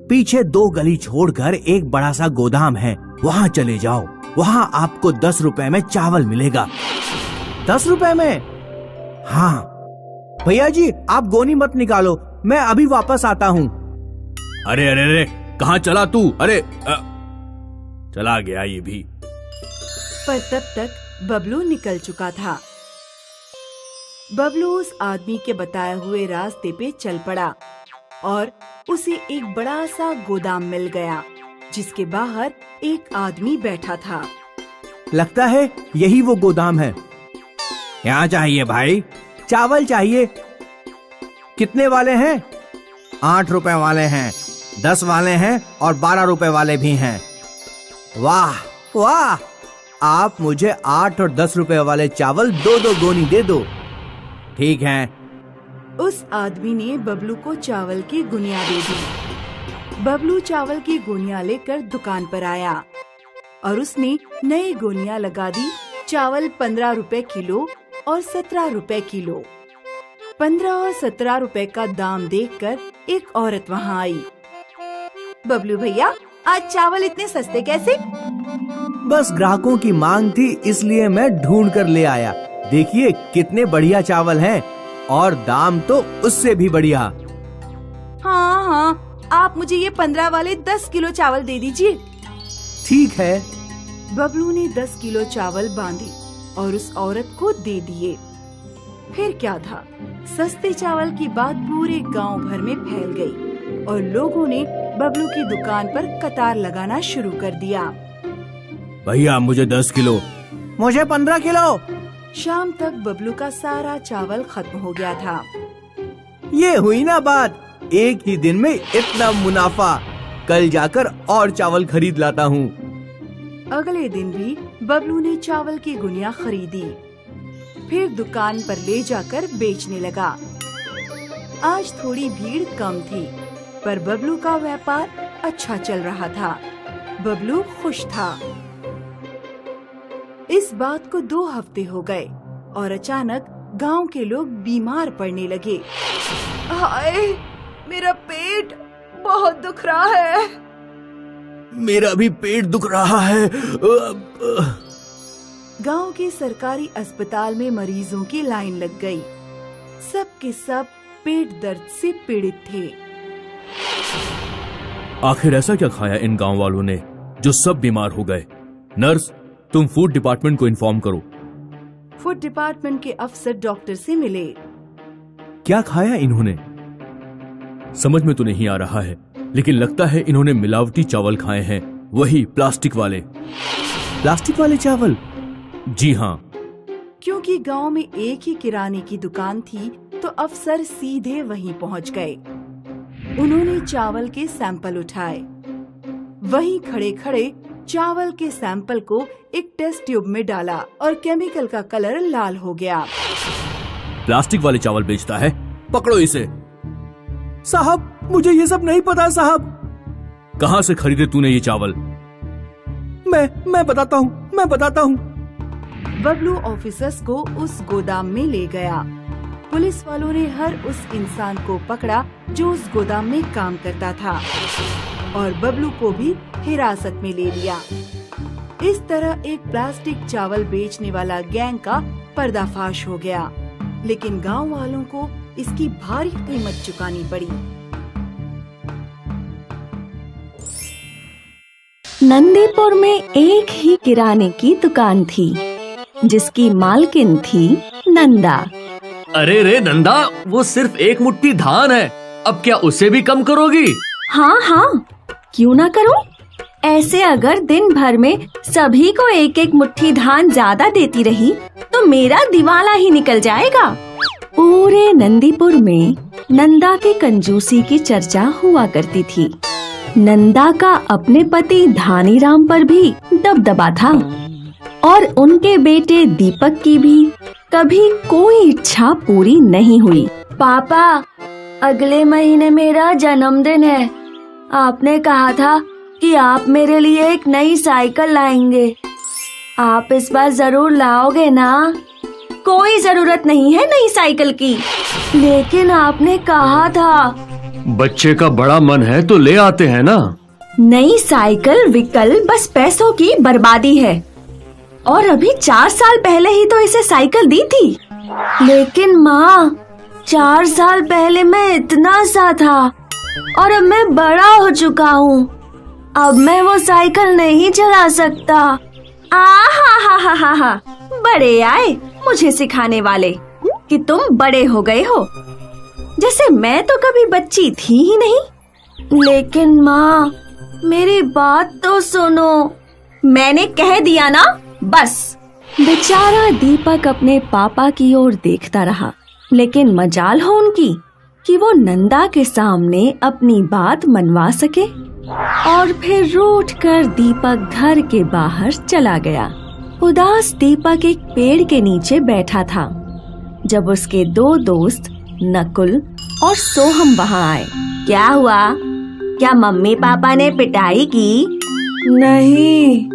पीछे 2 गली छोड़कर एक बड़ा सा गोदाम है, वहाँ चले जाओ। वहाँ आपको 10 रुपए में चावल मिलेगा। 10 रुपए में? हाँ। भैया जी, आप गोनी मत निकालो, मैं अभी वापस आता हूँ। अरे अरे अरे, कहाँ चला तू? अरे चला गया ये भी। पर तब तक बबलू निकल चुका था। बबलू उस आदमी के बताए हुए रास्ते पे चल पड़ा और उसे एक बड़ा सा गोदाम मिल गया, जिसके बाहर एक आदमी बैठा था। लगता है यही वो गोदाम है। क्या चाहिए भाई? चावल चाहिए। कितने वाले हैं? 8 रुपए वाले हैं, 10 वाले हैं और 12 रुपए वाले भी हैं। वाह वाह, आप मुझे 8 और 10 रुपए वाले चावल 2-2 गोनी दे दो। ठीक है। उस आदमी ने बबलू को चावल की गुनिया दे दी। बबलू चावल की गुनिया लेकर दुकान पर आया और उसने नई गुनिया लगा दी। चावल 15 रुपए किलो और 17 रुपए किलो। 15 और 17 रुपए का दाम देखकर एक औरत वहाँ आई। बबलू भैया, आज चावल इतने सस्ते कैसे? बस ग्राहकों की मांग थी, इसलिए मैं ढूंढ कर ले आया। देखिए कितने बढ़िया चावल हैं और दाम तो उससे भी बढ़िया। हाँ हाँ, आप मुझे ये 15 वाले 10 किलो चावल दे दीजिए। ठीक है। बबलू ने 10 किलो चावल बांधे और उस औरत को दे दिए। फिर क्या था, सस्ते चावल की बात पूरे गांव भर में फैल गई और लोगों ने बबलू की दुकान पर कतार लगाना शुरू कर दिया। भैया, मुझे 10 किलो। मुझे 15 किलो। शाम तक बबलू का सारा चावल खत्म हो गया था। ये हुई ना बात, एक ही दिन में इतना मुनाफा। कल जाकर और चावल खरीद लाता हूँ। अगले दिन भी बबलू ने चावल की गुनिया खरीदी, फिर दुकान पर ले जाकर बेचने लगा। आज थोड़ी भीड़ कम थी, पर बबलू का व्यापार अच्छा चल रहा था। बबलू खुश था। इस बात को 2 हफ्ते हो गए और अचानक गांव के लोग बीमार पड़ने लगे। हाय, मेरा पेट बहुत दुख रहा है। मेरा भी पेट दुख रहा है। गांव के सरकारी अस्पताल में मरीजों की लाइन लग गई। सब के सब पेट दर्द से पीड़ित थे। आखिर ऐसा क्या खाया इन गांव वालों ने जो सब बीमार हो गए? नर्स, तुम फूड डिपार्टमेंट को इन्फॉर्म करो। फूड डिपार्टमेंट के अफसर डॉक्टर से मिले। क्या खाया इन्होंने? समझ में तो नहीं आ रहा है, लेकिन लगता है इन्होंने मिलावटी चावल खाए हैं, वही प्लास्टिक वाले। प्लास्टिक वाले चावल? जी हाँ। क्योंकि गांव में एक ही किराने की दुकान थी, तो अफसर सीधे वहीं पहुंच गए। उन्होंने चावल के सैंपल उठाए। वहीं खड़े खड़े चावल के सैंपल को एक टेस्ट ट्यूब में डाला और केमिकल का कलर लाल हो गया। प्लास्टिक वाले चावल बेचता है, पकड़ो इसे। साहब, मुझे ये सब नहीं पता साहब। कहाँ से खरीदे तूने ये चावल? मैं बताता हूँ। बबलू ऑफिसर्स को उस गोदाम में ले गया। पुलिस वालों ने हर उस इंसान को पकड़ा जो उस गोदाम में काम करता था और बबलू को भी हिरासत में ले लिया। इस तरह एक प्लास्टिक चावल बेचने वाला गैंग का पर्दाफाश हो गया, लेकिन गांव वालों को इसकी भारी कीमत चुकानी पड़ी। नंदीपुर में एक ही किराने की दुकान थी जिसकी मालकिन थी नंदा। अरे रे नंदा, वो सिर्फ एक मुट्ठी धान है, अब क्या उसे भी कम करोगी? हाँ, क्यों ना करूं? ऐसे अगर दिन भर में सभी को एक एक मुट्ठी धान ज्यादा देती रही तो मेरा दिवाला ही निकल जाएगा। पूरे नंदीपुर में नंदा की कंजूसी की चर्चा हुआ करती थी। नंदा का अपने पति धानीराम पर भी दबदबा था और उनके बेटे दीपक की भी कभी कोई इच्छा पूरी नहीं हुई। पापा, अगले महीने मेरा जन्मदिन है। आपने कहा था कि आप मेरे लिए एक नई साइकिल लाएंगे। आप इस बार जरूर लाओगे ना? कोई जरूरत नहीं है नई साइकिल की। लेकिन आपने कहा था। बच्चे का बड़ा मन है तो ले आते हैं ना। नई साइकिल विकल्प बस पैसों की बर्बादी है और अभी 4 साल पहले ही तो इसे साइकिल दी थी। लेकिन माँ, 4 साल पहले मैं इतना सा था और अब मैं बड़ा हो चुका हूँ। अब मैं वो साइकिल नहीं चला सकता। हा, बड़े आए मुझे सिखाने वाले कि तुम बड़े हो गए हो, जैसे मैं तो कभी बच्ची थी ही नहीं। लेकिन माँ, मेरी बात तो सुनो। मैंने कह दिया ना, बस। बेचारा दीपक अपने पापा की ओर देखता रहा, लेकिन मजाल हो उनकी कि वो नंदा के सामने अपनी बात मनवा सके। और फिर रूठ कर दीपक घर के बाहर चला गया। उदास दीपक एक पेड़ के नीचे बैठा था जब उसके 2 दोस्त नकुल और सोहम वहाँ आए। क्या हुआ? क्या मम्मी पापा ने पिटाई की? नहीं।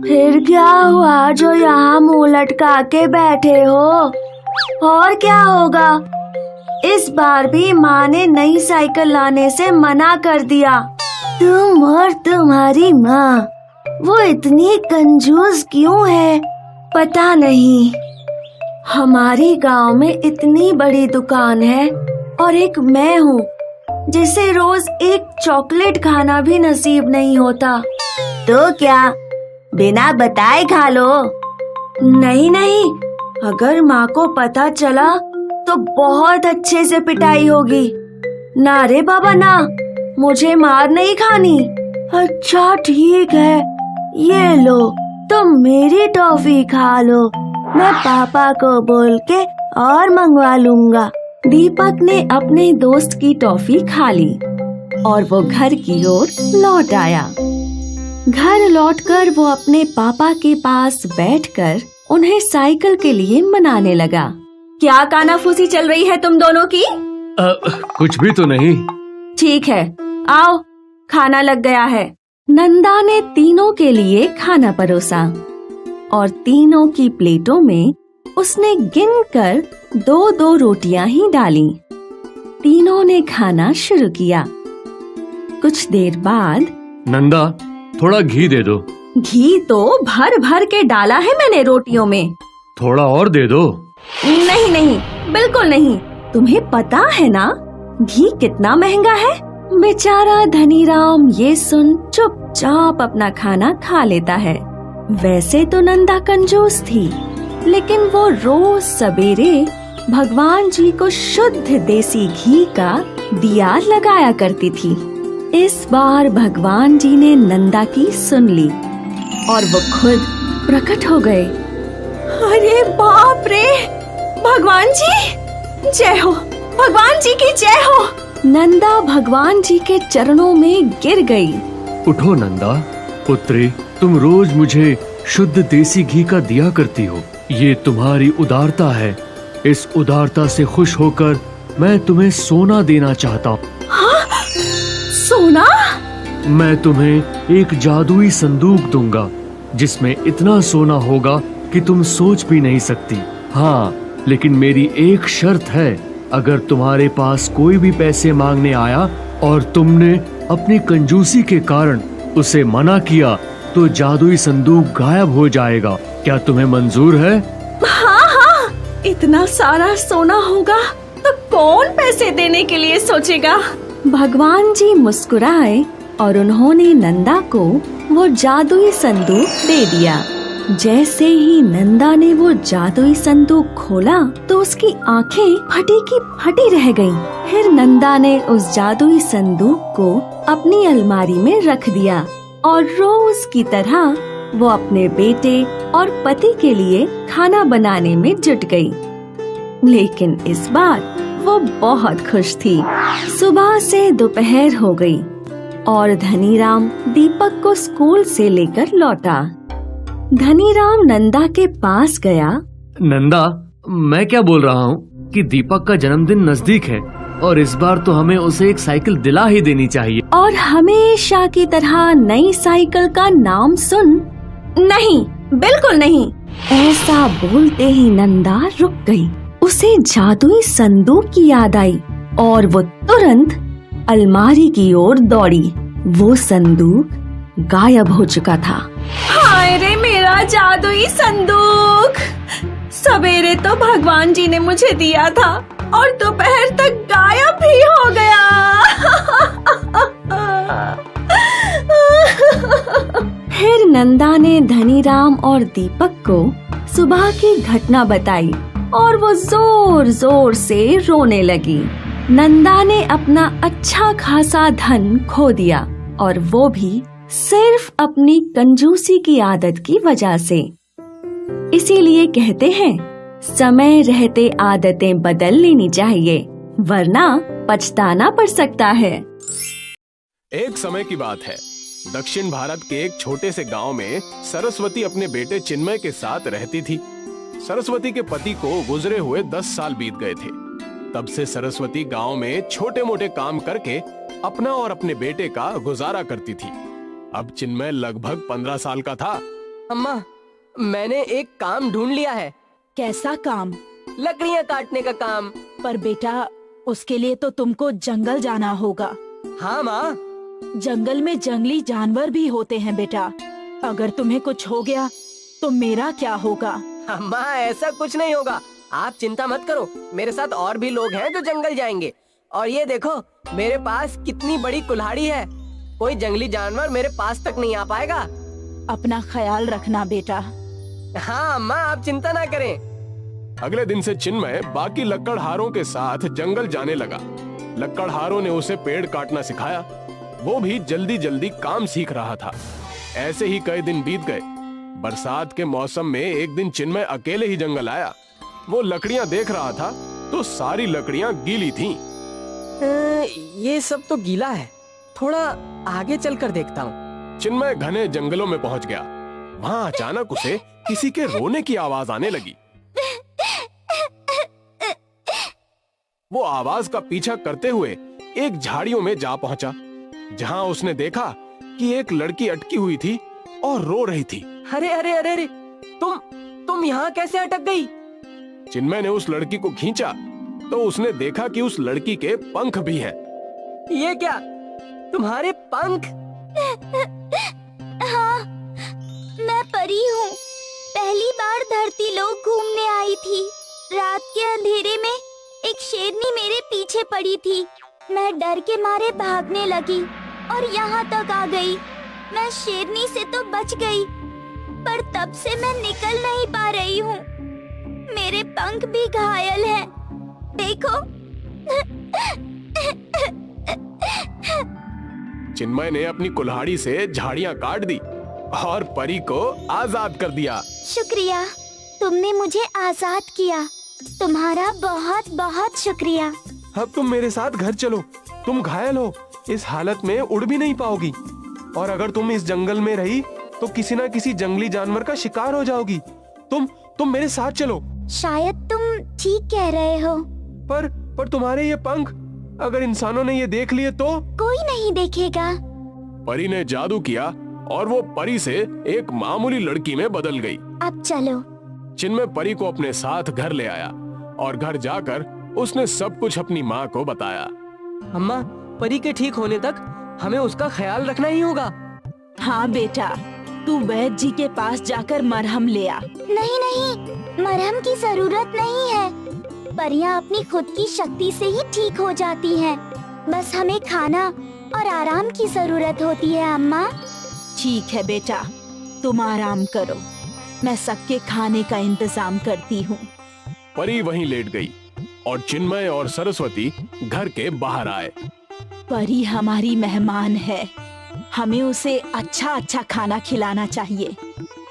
फिर क्या हुआ जो यहाँ मुँह लटका के बैठे हो? और क्या होगा? इस बार भी माँ ने नई साइकिल लाने से मना कर दिया। तुम और तुम्हारी माँ, वो इतनी कंजूस क्यों है पता नहीं। हमारी गांव में इतनी बड़ी दुकान है और एक मैं हूँ जिसे रोज एक चॉकलेट खाना भी नसीब नहीं होता। तो क्या बिना बताए खा लो? नहीं, अगर माँ को पता चला तो बहुत अच्छे से पिटाई होगी। ना रे बाबा ना, मुझे मार नहीं खानी। अच्छा ठीक है, ये लो तुम मेरी टॉफी खा लो, मैं पापा को बोल के और मंगवा लूंगा। दीपक ने अपने दोस्त की टॉफी खा ली और वो घर की ओर लौट आया। घर लौटकर वो अपने पापा के पास बैठकर उन्हें साइकिल के लिए मनाने लगा। क्या कानाफूसी चल रही है तुम दोनों की? कुछ भी तो नहीं। ठीक है, आओ खाना लग गया है। नंदा ने तीनों के लिए खाना परोसा और तीनों की प्लेटों में उसने गिनकर 2-2 रोटियां ही डाली। तीनों ने खाना शुरू किया। कुछ देर बाद, नंदा थोड़ा घी दे दो। घी तो भर भर के डाला है मैंने रोटियों में। थोड़ा और दे दो। नहीं, बिल्कुल नहीं। तुम्हें पता है ना घी कितना महंगा है? बेचारा धनीराम ये सुन चुपचाप अपना खाना खा लेता है। वैसे तो नंदा कंजूस थी, लेकिन वो रोज सवेरे भगवान जी को शुद्ध देसी घी का दिया लगाया करती थी। इस बार भगवान जी ने नंदा की सुन ली और वो खुद प्रकट हो गए। अरे बाप रे! भगवान जी जय हो, भगवान जी की जय हो। नंदा भगवान जी के चरणों में गिर गई। उठो नंदा, पुत्री, तुम रोज मुझे शुद्ध देसी घी का दिया करती हो। ये तुम्हारी उदारता है। इस उदारता से खुश होकर मैं तुम्हें सोना देना चाहता हूँ। हाँ? सोना? मैं तुम्हें एक जादुई संदूक दूंगा जिसमें इतना सोना होगा कि तुम सोच भी नहीं सकती। हाँ, लेकिन मेरी एक शर्त है, अगर तुम्हारे पास कोई भी पैसे मांगने आया और तुमने अपनी कंजूसी के कारण उसे मना किया तो जादुई संदूक गायब हो जाएगा। क्या तुम्हें मंजूर है? हाँ हाँ, इतना सारा सोना होगा तो कौन पैसे देने के लिए सोचेगा। भगवान जी मुस्कुराए और उन्होंने नंदा को वो जादुई संदूक दे दिया। जैसे ही नंदा ने वो जादुई संदूक खोला तो उसकी आंखें फटी की फटी रह गईं। फिर नंदा ने उस जादुई संदूक को अपनी अलमारी में रख दिया और रोज की तरह वो अपने बेटे और पति के लिए खाना बनाने में जुट गई। लेकिन इस बार वो बहुत खुश थी। सुबह से दोपहर हो गई और धनीराम दीपक को स्कूल से लेकर लौटा। धनीराम नंदा के पास गया। नंदा, मैं क्या बोल रहा हूँ कि दीपक का जन्मदिन नजदीक है और इस बार तो हमें उसे एक साइकिल दिला ही देनी चाहिए। और हमेशा की तरह नई साइकिल का नाम सुन, नहीं, बिल्कुल नहीं। ऐसा बोलते ही नंदा रुक गई। उसे जादुई संदूक की याद आई और वो तुरंत अलमारी की ओर दौड़ी। वो संदूक गायब हो चुका था। हाय रे मेरा जादुई संदूक! सवेरे तो भगवान जी ने मुझे दिया था और दोपहर तक गायब भी हो गया। फिर नंदा ने धनीराम और दीपक को सुबह की घटना बताई और वो जोर जोर से रोने लगी। नंदा ने अपना अच्छा खासा धन खो दिया और वो भी सिर्फ अपनी कंजूसी की आदत की वजह से। इसीलिए कहते हैं, समय रहते आदतें बदल लेनी चाहिए, वरना पछताना पड़ सकता है। एक समय की बात है, दक्षिण भारत के एक छोटे से गांव में सरस्वती अपने बेटे चिन्मय के साथ रहती थी। सरस्वती के पति को गुजरे हुए 10 साल बीत गए थे। तब से सरस्वती गांव में छोटे मोटे काम करके अपना और अपने बेटे का गुजारा करती थी। अब चिन्मय लगभग 15 साल का था। अम्मा, मैंने एक काम ढूंढ लिया है। कैसा काम? लकड़ियाँ काटने का काम। पर बेटा, उसके लिए तो तुमको जंगल जाना होगा। हाँ माँ। जंगल में जंगली जानवर भी होते हैं बेटा। अगर तुम्हें कुछ हो गया तो मेरा क्या होगा? अम्मा, ऐसा कुछ नहीं होगा, आप चिंता मत करो। मेरे साथ और भी लोग हैं जो जंगल जाएंगे। और ये देखो, मेरे पास कितनी बड़ी कुल्हाड़ी है। कोई जंगली जानवर मेरे पास तक नहीं आ पाएगा। अपना ख्याल रखना बेटा। हाँ अम्मा, आप चिंता ना करें। अगले दिन से चिन्मय बाकी लकड़हारों के साथ जंगल जाने लगा। लकड़हारों ने उसे पेड़ काटना सिखाया। वो भी जल्दी जल्दी काम सीख रहा था। ऐसे ही कई दिन बीत गए। बरसात के मौसम में एक दिन चिन्मय अकेले ही जंगल आया। वो लकड़ियां देख रहा था तो सारी लकड़ियां गीली थीं। ये सब तो गीला है, थोड़ा आगे चलकर देखता हूँ। चिन्मय घने जंगलों में पहुंच गया। वहाँ अचानक उसे किसी के रोने की आवाज आने लगी। वो आवाज का पीछा करते हुए एक झाड़ियों में जा पहुंचा, जहाँ उसने देखा कि एक लड़की अटकी हुई थी और रो रही थी। अरे अरे अरे अरे, तुम यहाँ कैसे अटक गई? चिन्मय ने उस लड़की को खींचा तो उसने देखा कि उस लड़की के पंख भी है। ये क्या, तुम्हारे पंख? हाँ, मैं परी हूँ। पहली बार धरती लोक घूमने आई थी। रात के अंधेरे में एक शेरनी मेरे पीछे पड़ी थी। मैं डर के मारे भागने लगी और यहाँ तक आ गई। मैं शेरनी से तो बच गई, पर तब से मैं निकल नहीं पा रही हूँ। मेरे पंख भी घायल हैं। देखो। चिन्मय ने अपनी कुल्हाड़ी से झाड़ियाँ काट दी और परी को आजाद कर दिया। शुक्रिया, तुमने मुझे आजाद किया। तुम्हारा बहुत बहुत शुक्रिया। अब तुम मेरे साथ घर चलो, तुम घायल हो, इस हालत में उड़ भी नहीं पाओगी, और अगर तुम इस जंगल में रही तो किसी ना किसी जंगली जानवर का शिकार हो जाओगी। तुम मेरे साथ चलो। शायद तुम ठीक कह रहे हो। पर तुम्हारे ये पंख, अगर इंसानों ने ये देख लिए तो? कोई नहीं देखेगा। परी ने जादू किया और वो परी से एक मामूली लड़की में बदल गई। अब चलो। चिन्मय परी को अपने साथ घर ले आया और घर जाकर उसने सब कुछ अपनी माँ को बताया। अम्मा, परी के ठीक होने तक हमें उसका ख्याल रखना ही होगा। हाँ बेटा, तू वैद्य जी के पास जाकर मरहम ले आ। नहीं नहीं, मरहम की जरूरत नहीं है। परियां अपनी खुद की शक्ति से ही ठीक हो जाती हैं। बस हमें खाना और आराम की जरूरत होती है अम्मा। ठीक है बेटा, तुम आराम करो, मैं सबके खाने का इंतजाम करती हूँ। परी वहीं लेट गई और चिन्मय और सरस्वती घर के बाहर आए। परी हमारी मेहमान है, हमें उसे अच्छा खाना खिलाना चाहिए।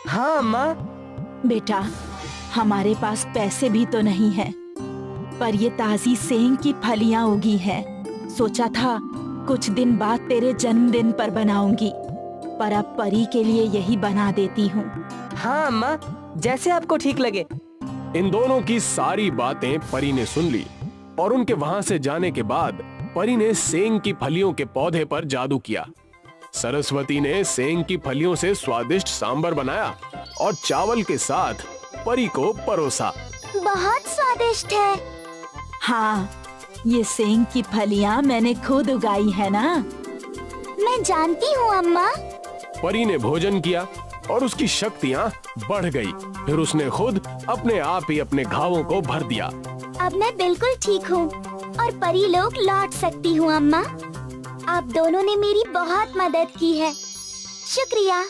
हाँ अम्मा। बेटा, हमारे पास पैसे भी तो नहीं है, पर ये ताजी सेंग की फलियां उगी हैं। सोचा था कुछ दिन बाद तेरे जन्मदिन पर बनाऊंगी, पर अब परी के लिए यही बना देती हूँ। हाँ अम्मा, जैसे आपको ठीक लगे। इन दोनों की सारी बातें परी ने सुन ली और उनके वहां से जाने के बाद परी ने सेंग की फलियों के पौधे पर जादू किया। सरस्वती ने सेंग की फलियों से स्वादिष्ट सांबर बनाया और चावल के साथ परी को परोसा। बहुत स्वादिष्ट है। हाँ, ये सेंग की फलियां मैंने खुद उगाई है ना। मैं जानती हूँ अम्मा। परी ने भोजन किया और उसकी शक्तियाँ बढ़ गई। फिर उसने खुद अपने आप ही अपने घावों को भर दिया। अब मैं बिल्कुल ठीक हूँ और परी लोग लौट सकती हूँ अम्मा। आप दोनों ने मेरी बहुत मदद की है, शुक्रिया।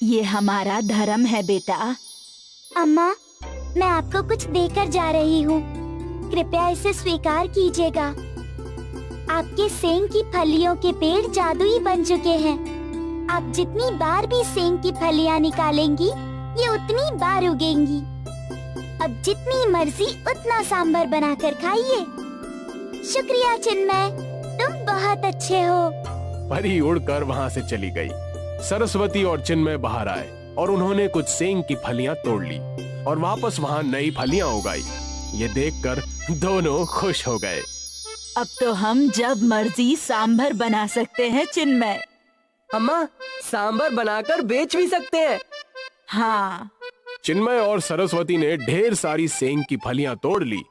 ये हमारा धर्म है बेटा। अम्मा, मैं आपको कुछ देकर जा रही हूँ, कृपया इसे स्वीकार कीजिएगा। आपके सेंग की फलियों के पेड़ जादुई बन चुके हैं। आप जितनी बार भी सेंग की फलियां निकालेंगी, ये उतनी बार उगेंगी। अब जितनी मर्जी उतना सांभर बनाकर खाइए। शुक्रिया चिन्मय, तुम बहुत अच्छे हो। परी उड़कर वहाँ से चली गई। सरस्वती और चिन्मय बाहर आए और उन्होंने कुछ सेंग की फलियां तोड़ ली और वापस वहाँ नई फलियां उगाई। ये देखकर दोनों खुश हो गए। अब तो हम जब मर्जी सांभर बना सकते हैं चिन्मय। अम्मा, सांभर बनाकर बेच भी सकते हैं। हाँ। चिन्मय और सरस्वती ने ढेर सारी सेंग की फलियां तोड़ ली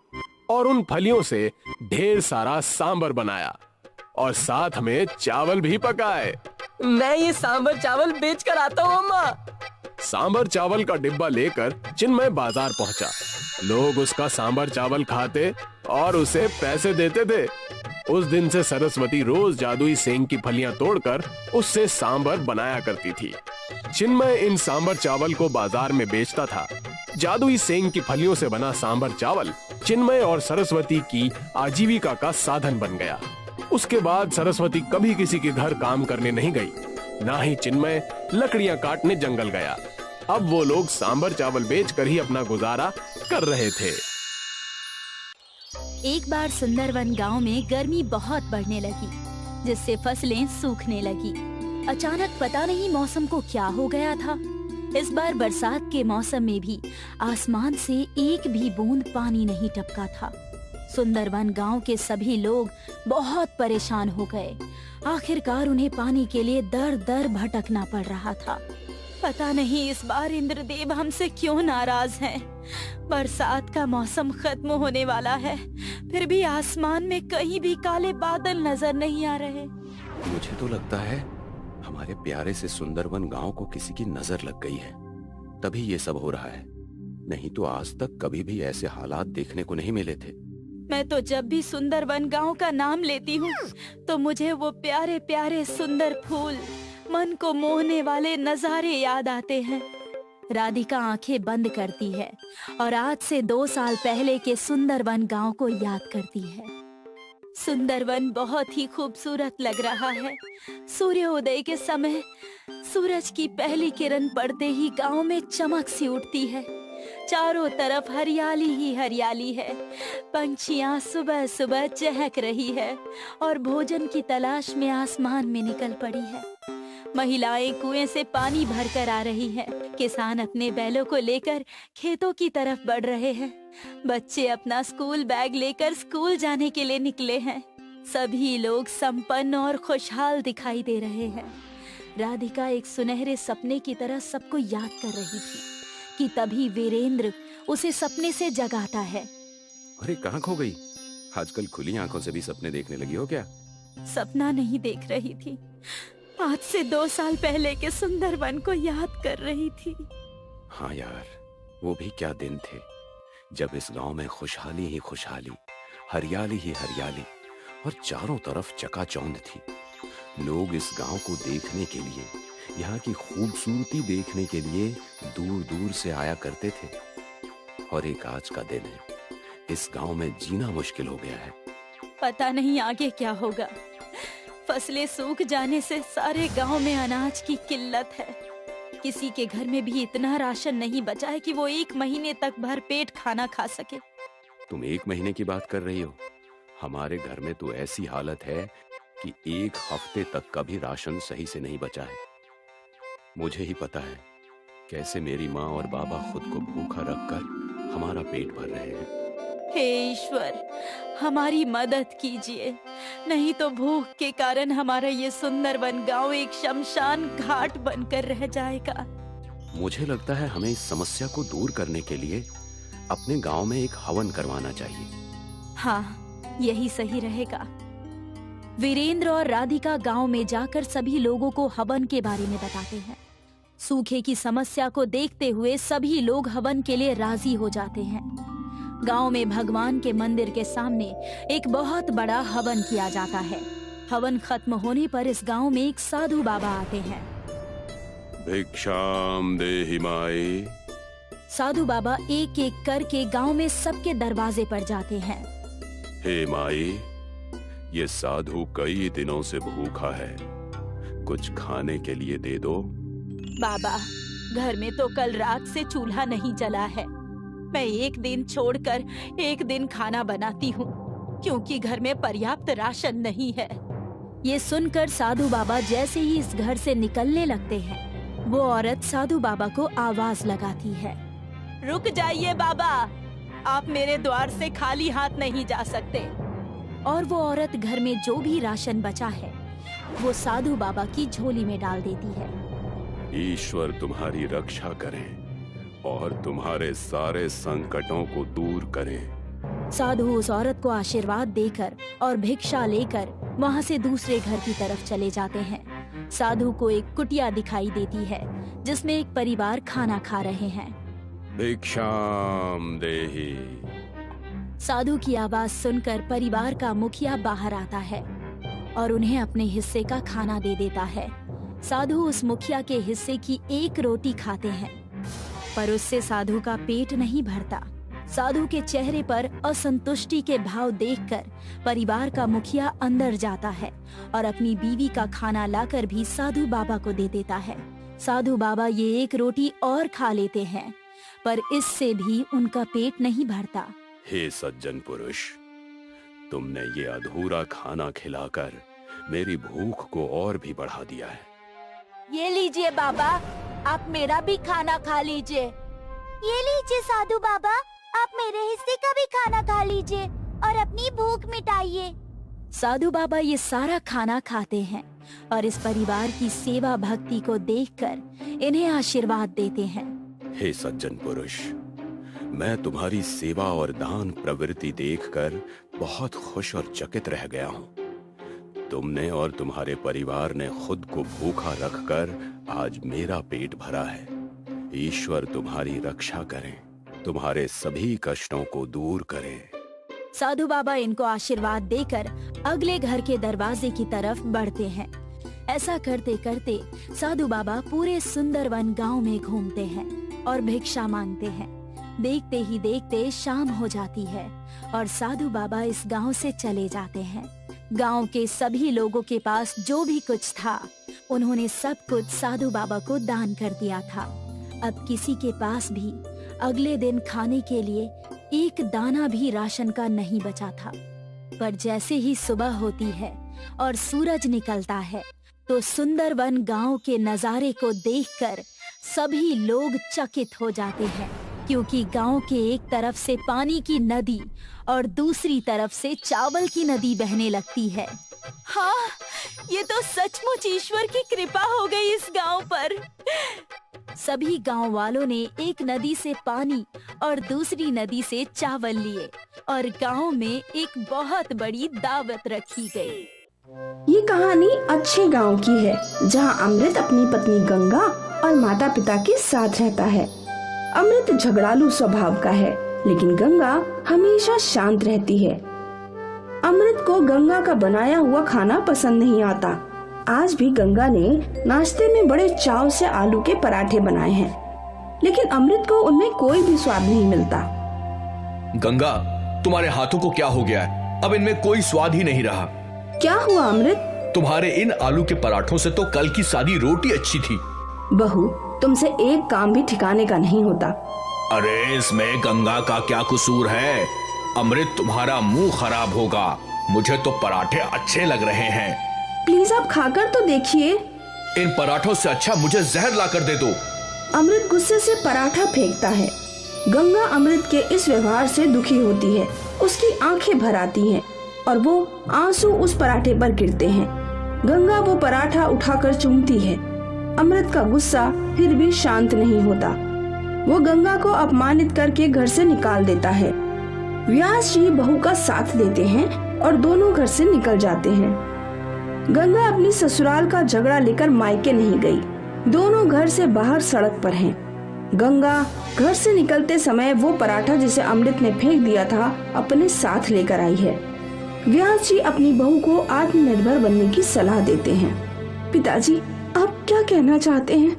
और उन फलियों से ढेर सारा सांभर बनाया और साथ में चावल भी पकाए। मैं ये सांभर चावल बेच कर आता हूँ अम्मा। सांभर चावल का डिब्बा लेकर चिन्मय बाजार पहुंचा। लोग उसका सांभर चावल खाते और उसे पैसे देते थे। उस दिन से सरस्वती रोज जादुई सेंग की फलियां तोड़कर उससे सांभर बनाया करती थी। चिन्मय इन सांभर चावल को बाजार में बेचता था। जादुई सेंग की फलियों से बना सांभर चावल चिन्मय और सरस्वती की आजीविका का साधन बन गया। उसके बाद सरस्वती कभी किसी के घर काम करने नहीं गई, ना ही चिन्मय लकड़ियां काटने जंगल गया। अब वो लोग सांभर चावल बेचकर ही अपना गुजारा कर रहे थे। एक बार सुंदरवन गांव में गर्मी बहुत बढ़ने लगी, जिससे फसलें सूखने लगी। अचानक पता नहीं मौसम को क्या हो गया था। इस बार बरसात के मौसम में भी आसमान से एक भी बूंद पानी नहीं टपका था। सुंदरवन गांव के सभी लोग बहुत परेशान हो गए। आखिरकार उन्हें पानी के लिए दर दर भटकना पड़ रहा था। पता नहीं इस बार इंद्रदेव हमसे क्यों नाराज हैं। बरसात का मौसम खत्म होने वाला है, फिर भी आसमान में कहीं भी काले बादल नजर नहीं आ रहे। मुझे तो लगता है हमारे प्यारे से सुंदरवन गांव को किसी की नजर लग गई है, तभी ये सब हो रहा है। नहीं तो आज तक कभी भी ऐसे हालात देखने को नहीं मिले थे। मैं तो जब भी सुंदरवन गांव का नाम लेती हूँ तो मुझे वो प्यारे प्यारे सुंदर फूल, मन को मोहने वाले नजारे याद आते हैं। राधिका आंखें बंद करती है और आज से 2 साल पहले के सुंदरवन गांव को याद करती है। सुंदरवन बहुत ही खूबसूरत लग रहा है। सूर्योदय के समय सूरज की पहली किरण पड़ते ही गांव में चमक सी उठती है। चारों तरफ हरियाली ही हरियाली है। पंछियां सुबह सुबह चहक रही है और भोजन की तलाश में आसमान में निकल पड़ी है। महिलाएं कुएं से पानी भरकर आ रही हैं। किसान अपने बैलों को लेकर खेतों की तरफ बढ़ रहे हैं। बच्चे अपना स्कूल बैग लेकर स्कूल जाने के लिए निकले हैं। सभी लोग संपन्न और खुशहाल दिखाई दे रहे हैं। राधिका एक सुनहरे सपने की तरह सबको याद कर रही थी कि तभी वीरेंद्र उसे सपने से जगाता है। अरे कहाँ खो गई? आजकल खुली आंखों से भी सपने देखने लगी हो क्या? सपना नहीं देख रही थी, आज से 2 साल पहले के सुंदर वन को याद कर रही थी। हाँ यार, वो भी क्या दिन थे जब इस गांव में खुशहाली ही खुशहाली, हरियाली ही हरियाली और चारों तरफ चकाचौंध थी। लोग इस गांव को देखने के लिए, यहाँ की खूबसूरती देखने के लिए दूर दूर से आया करते थे। और एक आज का दिन है, इस गांव में जीना मुश्किल हो गया है। पता नहीं आगे क्या होगा। फसलें सूख जाने से सारे गांव में अनाज की किल्लत है। किसी के घर में भी इतना राशन नहीं बचा है कि वो 1 महीने तक भरपेट खाना खा सके। तुम 1 महीने की बात कर रही हो? हमारे घर में तो ऐसी हालत है कि 1 हफ्ते तक का भी राशन सही से नहीं बचा है। मुझे ही पता है कैसे मेरी माँ और बाबा खुद को भूखा रखकर हमारा पेट भर रहे हैं। हे ईश्वर, हमारी मदद कीजिए, नहीं तो भूख के कारण हमारा ये सुंदर वन गांव एक शमशान घाट बनकर रह जाएगा। मुझे लगता है हमें इस समस्या को दूर करने के लिए अपने गांव में एक हवन करवाना चाहिए। हाँ, यही सही रहेगा। वीरेंद्र और राधिका गांव में जाकर सभी लोगों को हवन के बारे में बताते हैं। सूखे की समस्या को देखते हुए सभी लोग हवन के लिए राजी हो जाते हैं। गांव में भगवान के मंदिर के सामने एक बहुत बड़ा हवन किया जाता है। हवन खत्म होने पर इस गांव में एक साधु बाबा आते हैं। भिक्षाम देहि माई। साधु बाबा एक एक करके गांव में सबके दरवाजे पर जाते हैं। हे माई, ये साधु कई दिनों से भूखा है, कुछ खाने के लिए दे दो। बाबा, घर में तो कल रात से चूल्हा नहीं जला है। मैं 1 दिन छोड़कर 1 दिन खाना बनाती हूँ क्योंकि घर में पर्याप्त राशन नहीं है। ये सुनकर साधु बाबा जैसे ही इस घर से निकलने लगते हैं, वो औरत साधु बाबा को आवाज लगाती है। रुक जाइए बाबा, आप मेरे द्वार से खाली हाथ नहीं जा सकते। और वो औरत घर में जो भी राशन बचा है वो साधु बाबा की झोली में डाल देती है। ईश्वर तुम्हारी रक्षा करें और तुम्हारे सारे संकटों को दूर करें। साधु उस औरत को आशीर्वाद देकर और भिक्षा लेकर वहाँ से दूसरे घर की तरफ चले जाते हैं। साधु को एक कुटिया दिखाई देती है जिसमें एक परिवार खाना खा रहे हैं। भिक्षाम देहि। साधु की आवाज सुनकर परिवार का मुखिया बाहर आता है और उन्हें अपने हिस्से का खाना दे देता है। साधु उस मुखिया के हिस्से की 1 रोटी खाते हैं, पर उससे साधु का पेट नहीं भरता। साधु के चेहरे पर असंतुष्टि के भाव देखकर परिवार का मुखिया अंदर जाता है और अपनी बीवी का खाना लाकर भी साधु बाबा को दे देता है। साधु बाबा ये 1 रोटी और खा लेते हैं, पर इससे भी उनका पेट नहीं भरता। हे सज्जन पुरुष, तुमने ये अधूरा खाना खिलाकर मेरी भूख को और भी बढ़ा दिया है। ये लीजिए बाबा, आप मेरा भी खाना खा लीजिए। ये लीजिए साधु बाबा, आप मेरे हिस्से का भी खाना खा लीजिए और अपनी भूख मिटाइए। साधु बाबा ये सारा खाना खाते हैं और इस परिवार की सेवा भक्ति को देखकर इन्हें आशीर्वाद देते हैं। हे सज्जन पुरुष, मैं तुम्हारी सेवा और दान प्रवृत्ति देखकर बहुत खुश और चकित रह गया हूँ। तुमने और तुम्हारे परिवार ने खुद को भूखा रखकर आज मेरा पेट भरा है। ईश्वर तुम्हारी रक्षा करें, तुम्हारे सभी कष्टों को दूर करें। साधु बाबा इनको आशीर्वाद देकर अगले घर के दरवाजे की तरफ बढ़ते हैं। ऐसा करते करते साधु बाबा पूरे सुंदरवन गांव में घूमते हैं और भिक्षा मांगते हैं। देखते ही देखते शाम हो जाती है और साधु बाबा इस गांव से चले जाते हैं। गांव के सभी लोगों के पास जो भी कुछ था उन्होंने सब कुछ साधु बाबा को दान कर दिया था। अब किसी के पास भी अगले दिन खाने के लिए एक दाना भी राशन का नहीं बचा था। पर जैसे ही सुबह होती है और सूरज निकलता है तो सुंदरवन गांव के नजारे को देखकर सभी लोग चकित हो जाते हैं, क्योंकि गांव के एक तरफ से पानी की नदी और दूसरी तरफ से चावल की नदी बहने लगती है। हाँ, ये तो सचमुच ईश्वर की कृपा हो गई इस गांव पर। सभी गांव वालों ने एक नदी से पानी और दूसरी नदी से चावल लिए और गांव में एक बहुत बड़ी दावत रखी गई। ये कहानी अच्छे गांव की है, जहां अमृत अपनी पत्नी गंगा और माता पिता के साथ रहता है। अमृत झगड़ालू स्वभाव का है, लेकिन गंगा हमेशा शांत रहती है। अमृत को गंगा का बनाया हुआ खाना पसंद नहीं आता। आज भी गंगा ने नाश्ते में बड़े चाव से आलू के पराठे बनाए हैं, लेकिन अमृत को उनमें कोई भी स्वाद नहीं मिलता। गंगा, तुम्हारे हाथों को क्या हो गया है? अब इनमें कोई स्वाद ही नहीं रहा। क्या हुआ अमृत? तुम्हारे इन आलू के पराठों से तो कल की सादी रोटी अच्छी थी। बहू, तुमसे एक काम भी ठिकाने का नहीं होता। अरे इसमें गंगा का क्या कसूर है? अमृत, तुम्हारा मुंह खराब होगा। मुझे तो पराठे अच्छे लग रहे हैं। प्लीज आप खाकर तो देखिए। इन पराठों से अच्छा मुझे जहर लाकर दे दो। अमृत गुस्से से पराठा फेंकता है। गंगा अमृत के इस व्यवहार से दुखी होती है। उसकी आंखें भर आती हैं और वो आंसू उस पराठे पर गिरते हैं। गंगा वो पराठा उठाकर चूमती है। अमृत का गुस्सा फिर भी शांत नहीं होता। वो गंगा को अपमानित करके घर से निकाल देता है। व्यास जी बहू का साथ देते हैं और दोनों घर से निकल जाते हैं। गंगा अपनी ससुराल का झगड़ा लेकर मायके नहीं गई। दोनों घर से बाहर सड़क पर हैं। गंगा घर से निकलते समय वो पराठा जिसे अमृत ने फेंक दिया था अपने साथ लेकर आई है। व्यास जी अपनी बहू को आत्मनिर्भर बनने की सलाह देते हैं। पिताजी, आप क्या कहना चाहते हैं?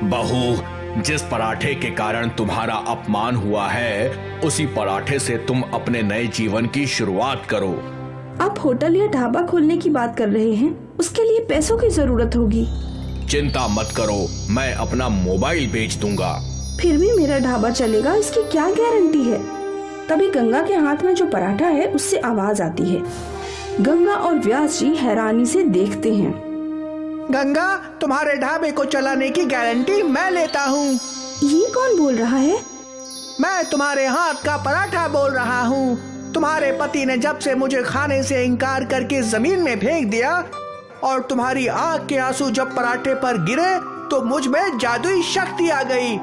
बहू, जिस पराठे के कारण तुम्हारा अपमान हुआ है, उसी पराठे से तुम अपने नए जीवन की शुरुआत करो। आप होटल या ढाबा खोलने की बात कर रहे हैं? उसके लिए पैसों की जरूरत होगी। चिंता मत करो, मैं अपना मोबाइल बेच दूंगा। फिर भी मेरा ढाबा चलेगा, इसकी क्या गारंटी है? तभी गंगा के हाथ में जो पराठा है उससे आवाज आती है। गंगा और व्यास जी हैरानी से देखते हैं। गंगा, तुम्हारे ढाबे को चलाने की गारंटी मैं लेता हूँ। ये कौन बोल रहा है? मैं तुम्हारे हाथ का पराठा बोल रहा हूँ। तुम्हारे पति ने जब से मुझे खाने से इनकार करके जमीन में फेंक दिया और तुम्हारी आंख के आंसू जब पराठे पर गिरे तो मुझ में जादुई शक्ति आ गई।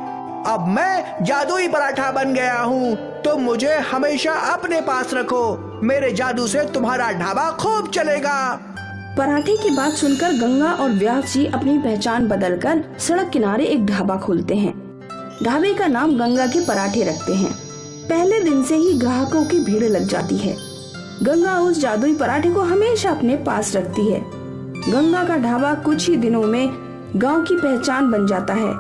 अब मैं जादुई पराठा बन गया हूँ। तुम मुझे हमेशा अपने पास रखो। मेरे जादू से तुम्हारा ढाबा खूब चलेगा। पराठे की बात सुनकर गंगा और व्यास जी अपनी पहचान बदलकर सड़क किनारे एक ढाबा खोलते हैं। ढाबे का नाम गंगा के पराठे रखते हैं। पहले दिन से ही ग्राहकों की भीड़ लग जाती है। गंगा उस जादुई पराठे को हमेशा अपने पास रखती है। गंगा का ढाबा कुछ ही दिनों में गांव की पहचान बन जाता है।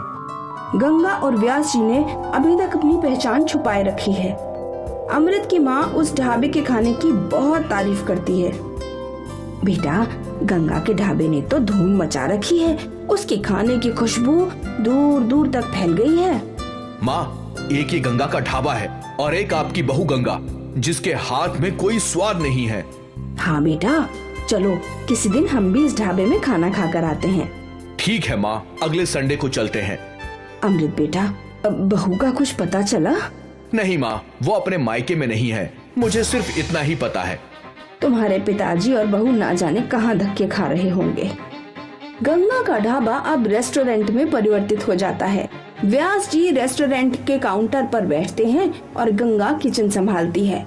गंगा और व्यास जी ने अभी तक अपनी पहचान छुपाए रखी है। अमृत की माँ उस ढाबे के खाने की बहुत तारीफ करती है। बेटा, गंगा के ढाबे ने तो धूम मचा रखी है। उसके खाने की खुशबू दूर दूर तक फैल गई है। माँ, एक ही गंगा का ढाबा है और एक आपकी बहू गंगा, जिसके हाथ में कोई स्वाद नहीं है। हाँ बेटा, चलो किसी दिन हम भी इस ढाबे में खाना खाकर आते हैं। ठीक है माँ, अगले संडे को चलते हैं। अमृत बेटा, बहू का कुछ पता चला? नहीं माँ, वो अपने मायके में नहीं है। मुझे सिर्फ इतना ही पता है। तुम्हारे पिताजी और बहू ना जाने कहाँ धक्के खा रहे होंगे। गंगा का ढाबा अब रेस्टोरेंट में परिवर्तित हो जाता है। व्यास जी रेस्टोरेंट के काउंटर पर बैठते हैं और गंगा किचन संभालती है।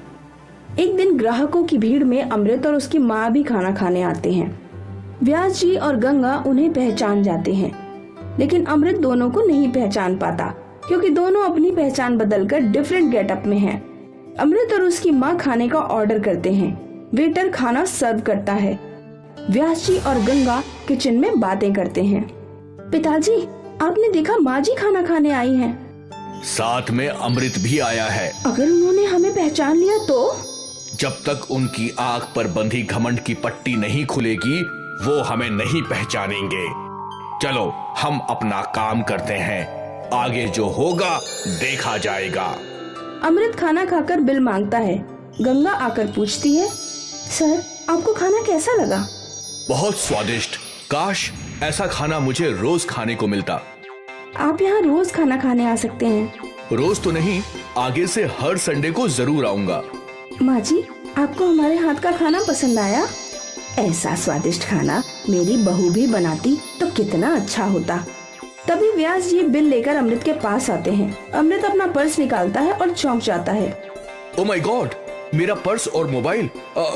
एक दिन ग्राहकों की भीड़ में अमृत और उसकी माँ भी खाना खाने आते हैं। व्यास जी और गंगा उन्हें पहचान जाते हैं, लेकिन अमृत दोनों को नहीं पहचान पाता, क्योंकि दोनों अपनी पहचान बदलकर डिफरेंट गेटअप में हैं। अमृत और उसकी माँ खाने का ऑर्डर करते हैं। वेटर खाना सर्व करता है। व्यास जी और गंगा किचन में बातें करते हैं। पिताजी, आपने देखा माँ जी खाना खाने आई हैं। साथ में अमृत भी आया है। अगर उन्होंने हमें पहचान लिया तो? जब तक उनकी आंख पर बंधी घमंड की पट्टी नहीं खुलेगी, वो हमें नहीं पहचानेंगे। चलो हम अपना काम करते हैं आगे जो होगा देखा जाएगा। अमृत खाना खाकर बिल मांगता है। गंगा आकर पूछती है, सर आपको खाना कैसा लगा? बहुत स्वादिष्ट। काश ऐसा खाना मुझे रोज खाने को मिलता। आप यहाँ रोज खाना खाने आ सकते हैं। रोज तो नहीं, आगे से हर संडे को जरूर आऊंगा। माँ जी, आपको हमारे हाथ का खाना पसंद आया? ऐसा स्वादिष्ट खाना मेरी बहू भी बनाती तो कितना अच्छा होता। तभी व्यास जी बिल लेकर अमृत के पास आते हैं। अमृत अपना पर्स निकालता है और चौंक जाता है। ओ माय गॉड, मेरा पर्स और मोबाइल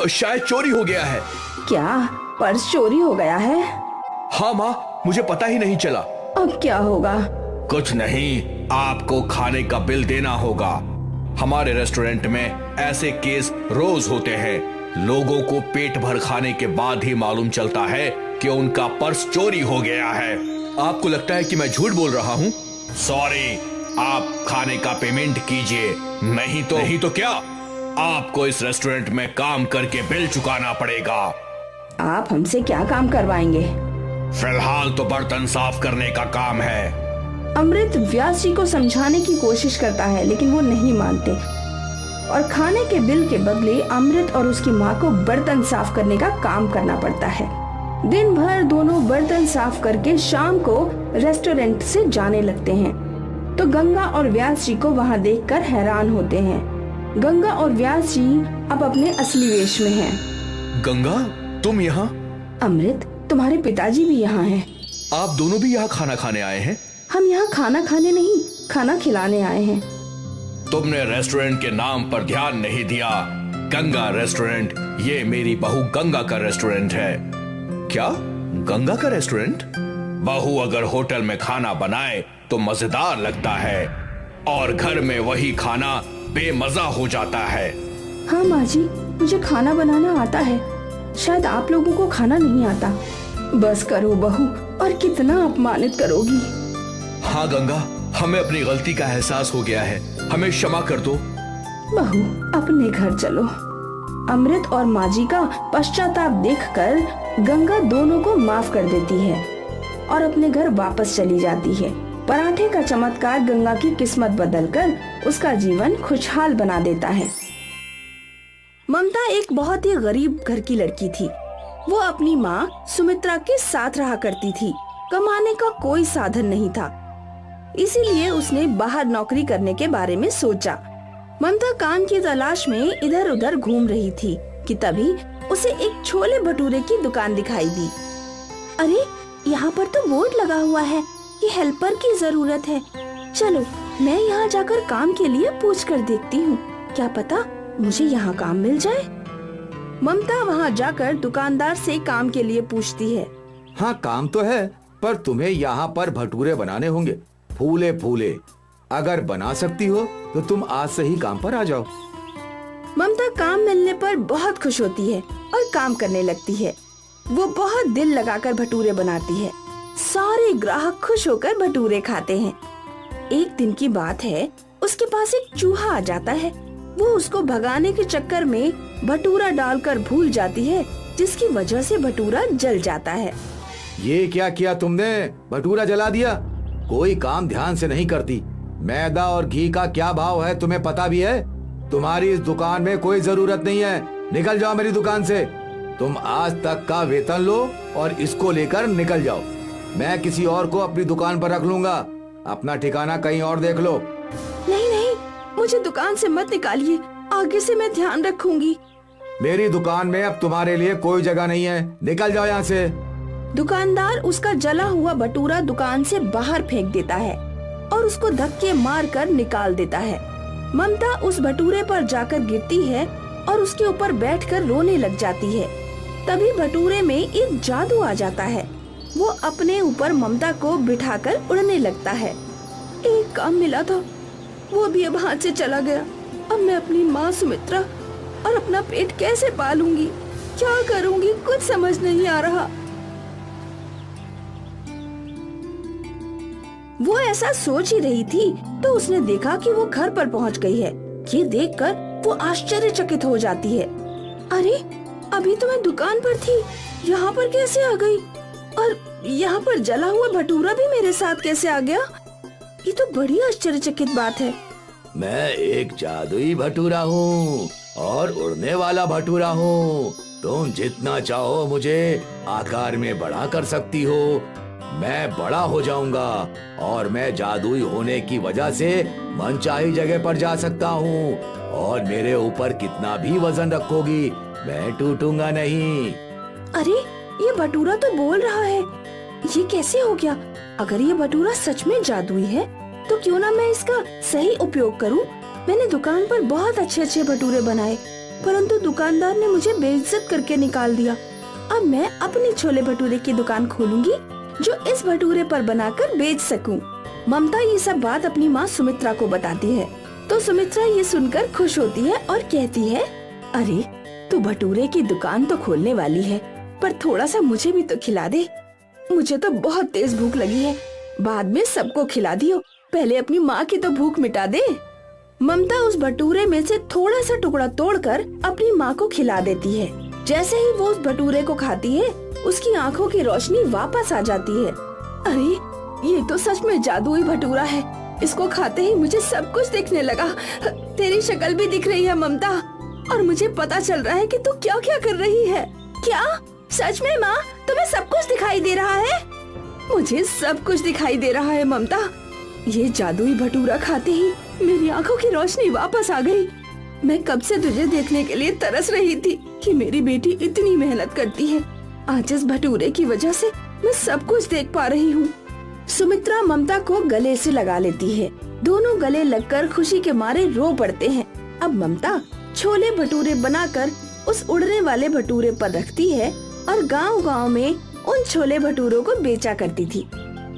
शायद चोरी हो गया है। क्या पर्स चोरी हो गया है? हाँ माँ, मुझे पता ही नहीं चला। अब क्या होगा? कुछ नहीं, आपको खाने का बिल देना होगा। हमारे रेस्टोरेंट में ऐसे केस रोज होते हैं। लोगों को पेट भर खाने के बाद ही मालूम चलता है कि उनका पर्स चोरी हो गया है। आपको लगता है कि मैं झूठ बोल रहा हूँ? सॉरी, आप खाने का पेमेंट कीजिए, नहीं तो क्या, आपको इस रेस्टोरेंट में काम करके बिल चुकाना पड़ेगा। आप हमसे क्या काम करवाएंगे? फिलहाल तो बर्तन साफ करने का काम है। अमृत व्यास जी को समझाने की कोशिश करता है, लेकिन वो नहीं मानते और खाने के बिल के बदले अमृत और उसकी माँ को बर्तन साफ करने का काम करना पड़ता है। दिन भर दोनों बर्तन साफ करके शाम को रेस्टोरेंट से जाने लगते हैं तो गंगा और व्यास जी को वहाँ देखकर हैरान होते हैं। गंगा और व्यास जी अब अपने असली वेश में हैं। गंगा, तुम यहाँ? अमृत, तुम्हारे पिताजी भी यहाँ हैं। आप दोनों भी यहाँ खाना खाने आए हैं? हम यहाँ खाना खाने नहीं, खाना खिलाने आए हैं। तुमने रेस्टोरेंट के नाम पर ध्यान नहीं दिया। गंगा रेस्टोरेंट, ये मेरी बहू गंगा का रेस्टोरेंट है। क्या गंगा का रेस्टोरेंट? बहू अगर होटल में खाना बनाए तो मजेदार लगता है और घर में वही खाना बेमजा हो जाता है। हाँ माँ जी, मुझे खाना बनाना आता है। शायद आप लोगों को खाना नहीं आता। बस करो बहू, और कितना अपमानित करोगी। हाँ गंगा, हमें अपनी गलती का एहसास हो गया है, हमें क्षमा कर दो। बहू, अपने घर चलो। अमृत और माँ जी का पश्चाताप देखकर गंगा दोनों को माफ कर देती है और अपने घर वापस चली जाती है। पराठे का चमत्कार गंगा की किस्मत बदलकर उसका जीवन खुशहाल बना देता है। ममता एक बहुत ही गरीब घर की लड़की थी। वो अपनी माँ सुमित्रा के साथ रहा करती थी। कमाने का कोई साधन नहीं था, इसीलिए उसने बाहर नौकरी करने के बारे में सोचा। ममता काम की तलाश में इधर उधर घूम रही थी कि तभी उसे एक छोले भटूरे की दुकान दिखाई दी। अरे, यहाँ पर तो बोर्ड लगा हुआ है कि हेल्पर की जरूरत है। चलो, मैं यहाँ जाकर काम के लिए पूछ कर देखती हूँ, क्या पता मुझे यहाँ काम मिल जाए। ममता वहाँ जाकर दुकानदार से काम के लिए पूछती है। हाँ, काम तो है, पर तुम्हें यहाँ पर भटूरे बनाने होंगे, फूले फूले। अगर बना सकती हो तो तुम आज से ही काम पर आ जाओ। ममता काम मिलने पर बहुत खुश होती है और काम करने लगती है। वो बहुत दिल लगाकर भटूरे बनाती है। सारे ग्राहक खुश होकर भटूरे खाते हैं। एक दिन की बात है, उसके पास एक चूहा आ जाता है। वो उसको भगाने के चक्कर में भटूरा डालकर भूल जाती है, जिसकी वजह से भटूरा जल जाता है। ये क्या किया तुमने? भटूरा जला दिया। कोई काम ध्यान से नहीं करती। मैदा और घी का क्या भाव है तुम्हें पता भी है? तुम्हारी इस दुकान में कोई जरूरत नहीं है। निकल जाओ मेरी दुकान से। तुम आज तक का वेतन लो और इसको लेकर निकल जाओ। मैं किसी और को अपनी दुकान पर रख लूंगा। अपना ठिकाना कहीं और देख लो। नहीं नहीं, मुझे दुकान से मत निकालिए। आगे से मैं ध्यान रखूंगी। मेरी दुकान में अब तुम्हारे लिए कोई जगह नहीं है। निकल जाओ यहाँ से। दुकानदार उसका जला हुआ भटूरा दुकान से बाहर फेंक देता है और उसको धक्के मारकर निकाल देता है। ममता उस भटूरे पर जाकर गिरती है और उसके ऊपर बैठकर रोने लग जाती है। तभी भटूरे में एक जादू आ जाता है। वो अपने ऊपर ममता को बिठाकर उड़ने लगता है। एक काम मिला था, वो भी अब हाथ से चला गया। अब मैं अपनी माँ सुमित्रा और अपना पेट कैसे पालूंगी? क्या करूंगी? कुछ समझ नहीं आ रहा। वो ऐसा सोच ही रही थी तो उसने देखा कि वो घर पर पहुंच गई है। ये देखकर वो आश्चर्यचकित हो जाती है। अरे, अभी तो मैं दुकान पर थी, यहाँ पर कैसे आ गई? और यहाँ पर जला हुआ भटूरा भी मेरे साथ कैसे आ गया? ये तो बड़ी आश्चर्यचकित बात है। मैं एक जादुई भटूरा हूँ और उड़ने वाला भटूरा हूँ। तुम जितना चाहो मुझे आकार में बड़ा कर सकती हो। मैं बड़ा हो जाऊंगा और मैं जादुई होने की वजह से मनचाही जगह पर जा सकता हूँ। और मेरे ऊपर कितना भी वजन रखोगी मैं टूटूंगा नहीं। अरे ये भटूरा तो बोल रहा है, ये कैसे हो गया? अगर ये भटूरा सच में जादुई है तो क्यों ना मैं इसका सही उपयोग करूं? मैंने दुकान पर बहुत अच्छे अच्छे भटूरे बनाए, परंतु दुकानदार ने मुझे बेइज्जत करके निकाल दिया। अब मैं अपनी छोले भटूरे की दुकान खोलूंगी जो इस भटूरे पर बनाकर बेच सकूं। ममता ये सब बात अपनी माँ सुमित्रा को बताती है तो सुमित्रा ये सुनकर खुश होती है और कहती है, अरे तू भटूरे की दुकान तो खोलने वाली है, पर थोड़ा सा मुझे भी तो खिला दे। मुझे तो बहुत तेज भूख लगी है, बाद में सबको खिला दियो, पहले अपनी माँ की तो भूख मिटा दे। ममता उस भटूरे में से थोड़ा सा टुकड़ा तोड़कर अपनी माँ को खिला देती है। जैसे ही वो उस भटूरे को खाती है उसकी आंखों की रोशनी वापस आ जाती है। अरे ये तो सच में जादुई भटूरा है, इसको खाते ही मुझे सब कुछ दिखने लगा। तेरी शक्ल भी दिख रही है ममता, और मुझे पता चल रहा है कि तू क्या क्या कर रही है। क्या सच में माँ तुम्हें सब कुछ दिखाई दे रहा है? मुझे सब कुछ दिखाई दे रहा है ममता। ये जादुई भटूरा खाते ही मेरी आंखों की रोशनी वापस आ गई। मैं कब से तुझे देखने के लिए तरस रही थी कि मेरी बेटी इतनी मेहनत करती है। आज इस भटूरे की वजह से मैं सब कुछ देख पा रही हूँ। सुमित्रा ममता को गले से लगा लेती है। दोनों गले लगकर खुशी के मारे रो पड़ते हैं। अब ममता छोले भटूरे बनाकर उस उड़ने वाले भटूरे पर रखती है और गांव-गांव में उन छोले भटूरों को बेचा करती थी,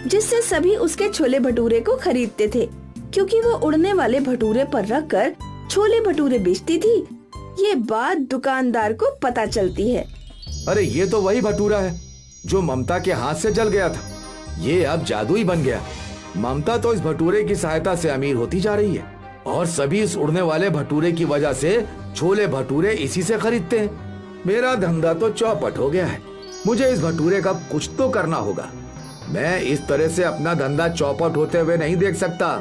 जिससे सभी उसके छोले भटूरे को खरीदते थे, क्योंकि वो उड़ने वाले भटूरे पर रखकर छोले भटूरे बेचती थी। ये बात दुकानदार को पता चलती है। अरे ये तो वही भटूरा है जो ममता के हाथ से जल गया था। ये अब जादुई बन गया। ममता तो इस भटूरे की सहायता से अमीर होती जा रही है और सभी इस उड़ने वाले भटूरे की वजह से छोले भटूरे इसी से खरीदते हैं। मेरा धंधा तो चौपट हो गया है। मुझे इस भटूरे का कुछ तो करना होगा। मैं इस तरह से अपना धंधा चौपट होते हुए नहीं देख सकता।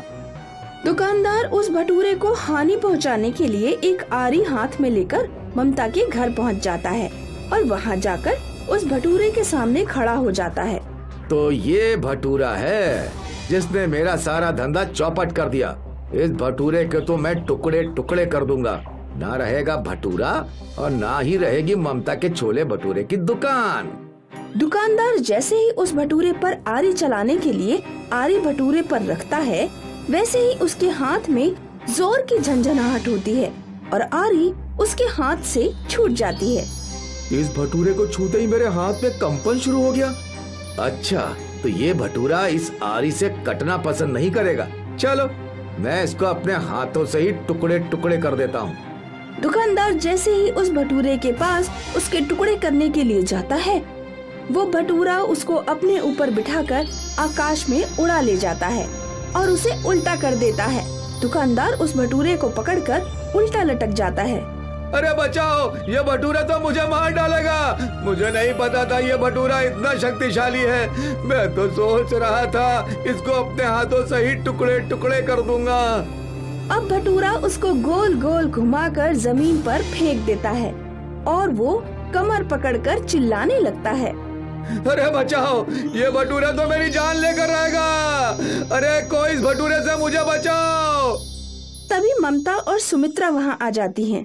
दुकानदार उस भटूरे को हानि पहुंचाने के लिए एक आरी हाथ में लेकर ममता के घर पहुंच जाता है और वहां जाकर उस भटूरे के सामने खड़ा हो जाता है। तो ये भटूरा है जिसने मेरा सारा धंधा चौपट कर दिया। इस भटूरे के तो मैं टुकड़े टुकड़े कर दूंगा। ना रहेगा भटूरा और ना ही रहेगी ममता के छोले भटूरे की दुकान। दुकानदार जैसे ही उस भटूरे पर आरी चलाने के लिए आरी भटूरे पर रखता है, वैसे ही उसके हाथ में जोर की झंझनाहट होती है और आरी उसके हाथ से छूट जाती है। इस भटूरे को छूते ही मेरे हाथ में कंपन शुरू हो गया। अच्छा, तो ये भटूरा इस आरी से कटना पसंद नहीं करेगा। चलो मैं इसको अपने हाथों से ही टुकड़े टुकड़े कर देता हूँ। दुकानदार जैसे ही उस भटूरे के पास उसके टुकड़े करने के लिए जाता है, वो भटूरा उसको अपने ऊपर बिठाकर आकाश में उड़ा ले जाता है और उसे उल्टा कर देता है। दुकानदार उस भटूरे को पकड़कर उल्टा लटक जाता है। अरे बचाओ, ये भटूरा तो मुझे मार डालेगा। मुझे नहीं पता था ये भटूरा इतना शक्तिशाली है। मैं तो सोच रहा था इसको अपने हाथों से ही टुकड़े टुकड़े कर दूंगा। अब भटूरा उसको गोल गोल घुमाकर जमीन पर फेंक देता है और वो कमर पकड़कर चिल्लाने लगता है। अरे बचाओ, ये भटूरा तो मेरी जान लेकर आएगा। अरे कोई इस भटूरे से मुझे बचाओ। तभी ममता और सुमित्रा वहाँ आ जाती हैं।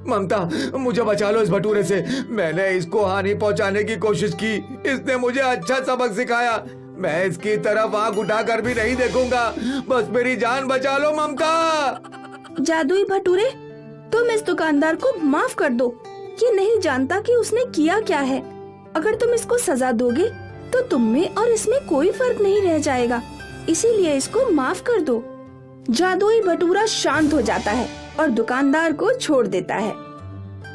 ममता, मुझे बचा लो इस भटूरे से। मैंने इसको हानि पहुंचाने की कोशिश की। इसने मुझे अच्छा सबक सिखाया। मैं इसकी तरफ आंख उठाकर भी नहीं देखूंगा। बस मेरी जान बचा लो ममता। जादुई भटूरे, तुम इस दुकानदार को माफ कर दो। ये नहीं जानता कि उसने किया क्या है। अगर तुम इसको सजा दोगे तो तुम में और इसमें कोई फर्क नहीं रह जाएगा, इसीलिए इसको माफ कर दो। जादुई भटूरा शांत हो जाता है और दुकानदार को छोड़ देता है।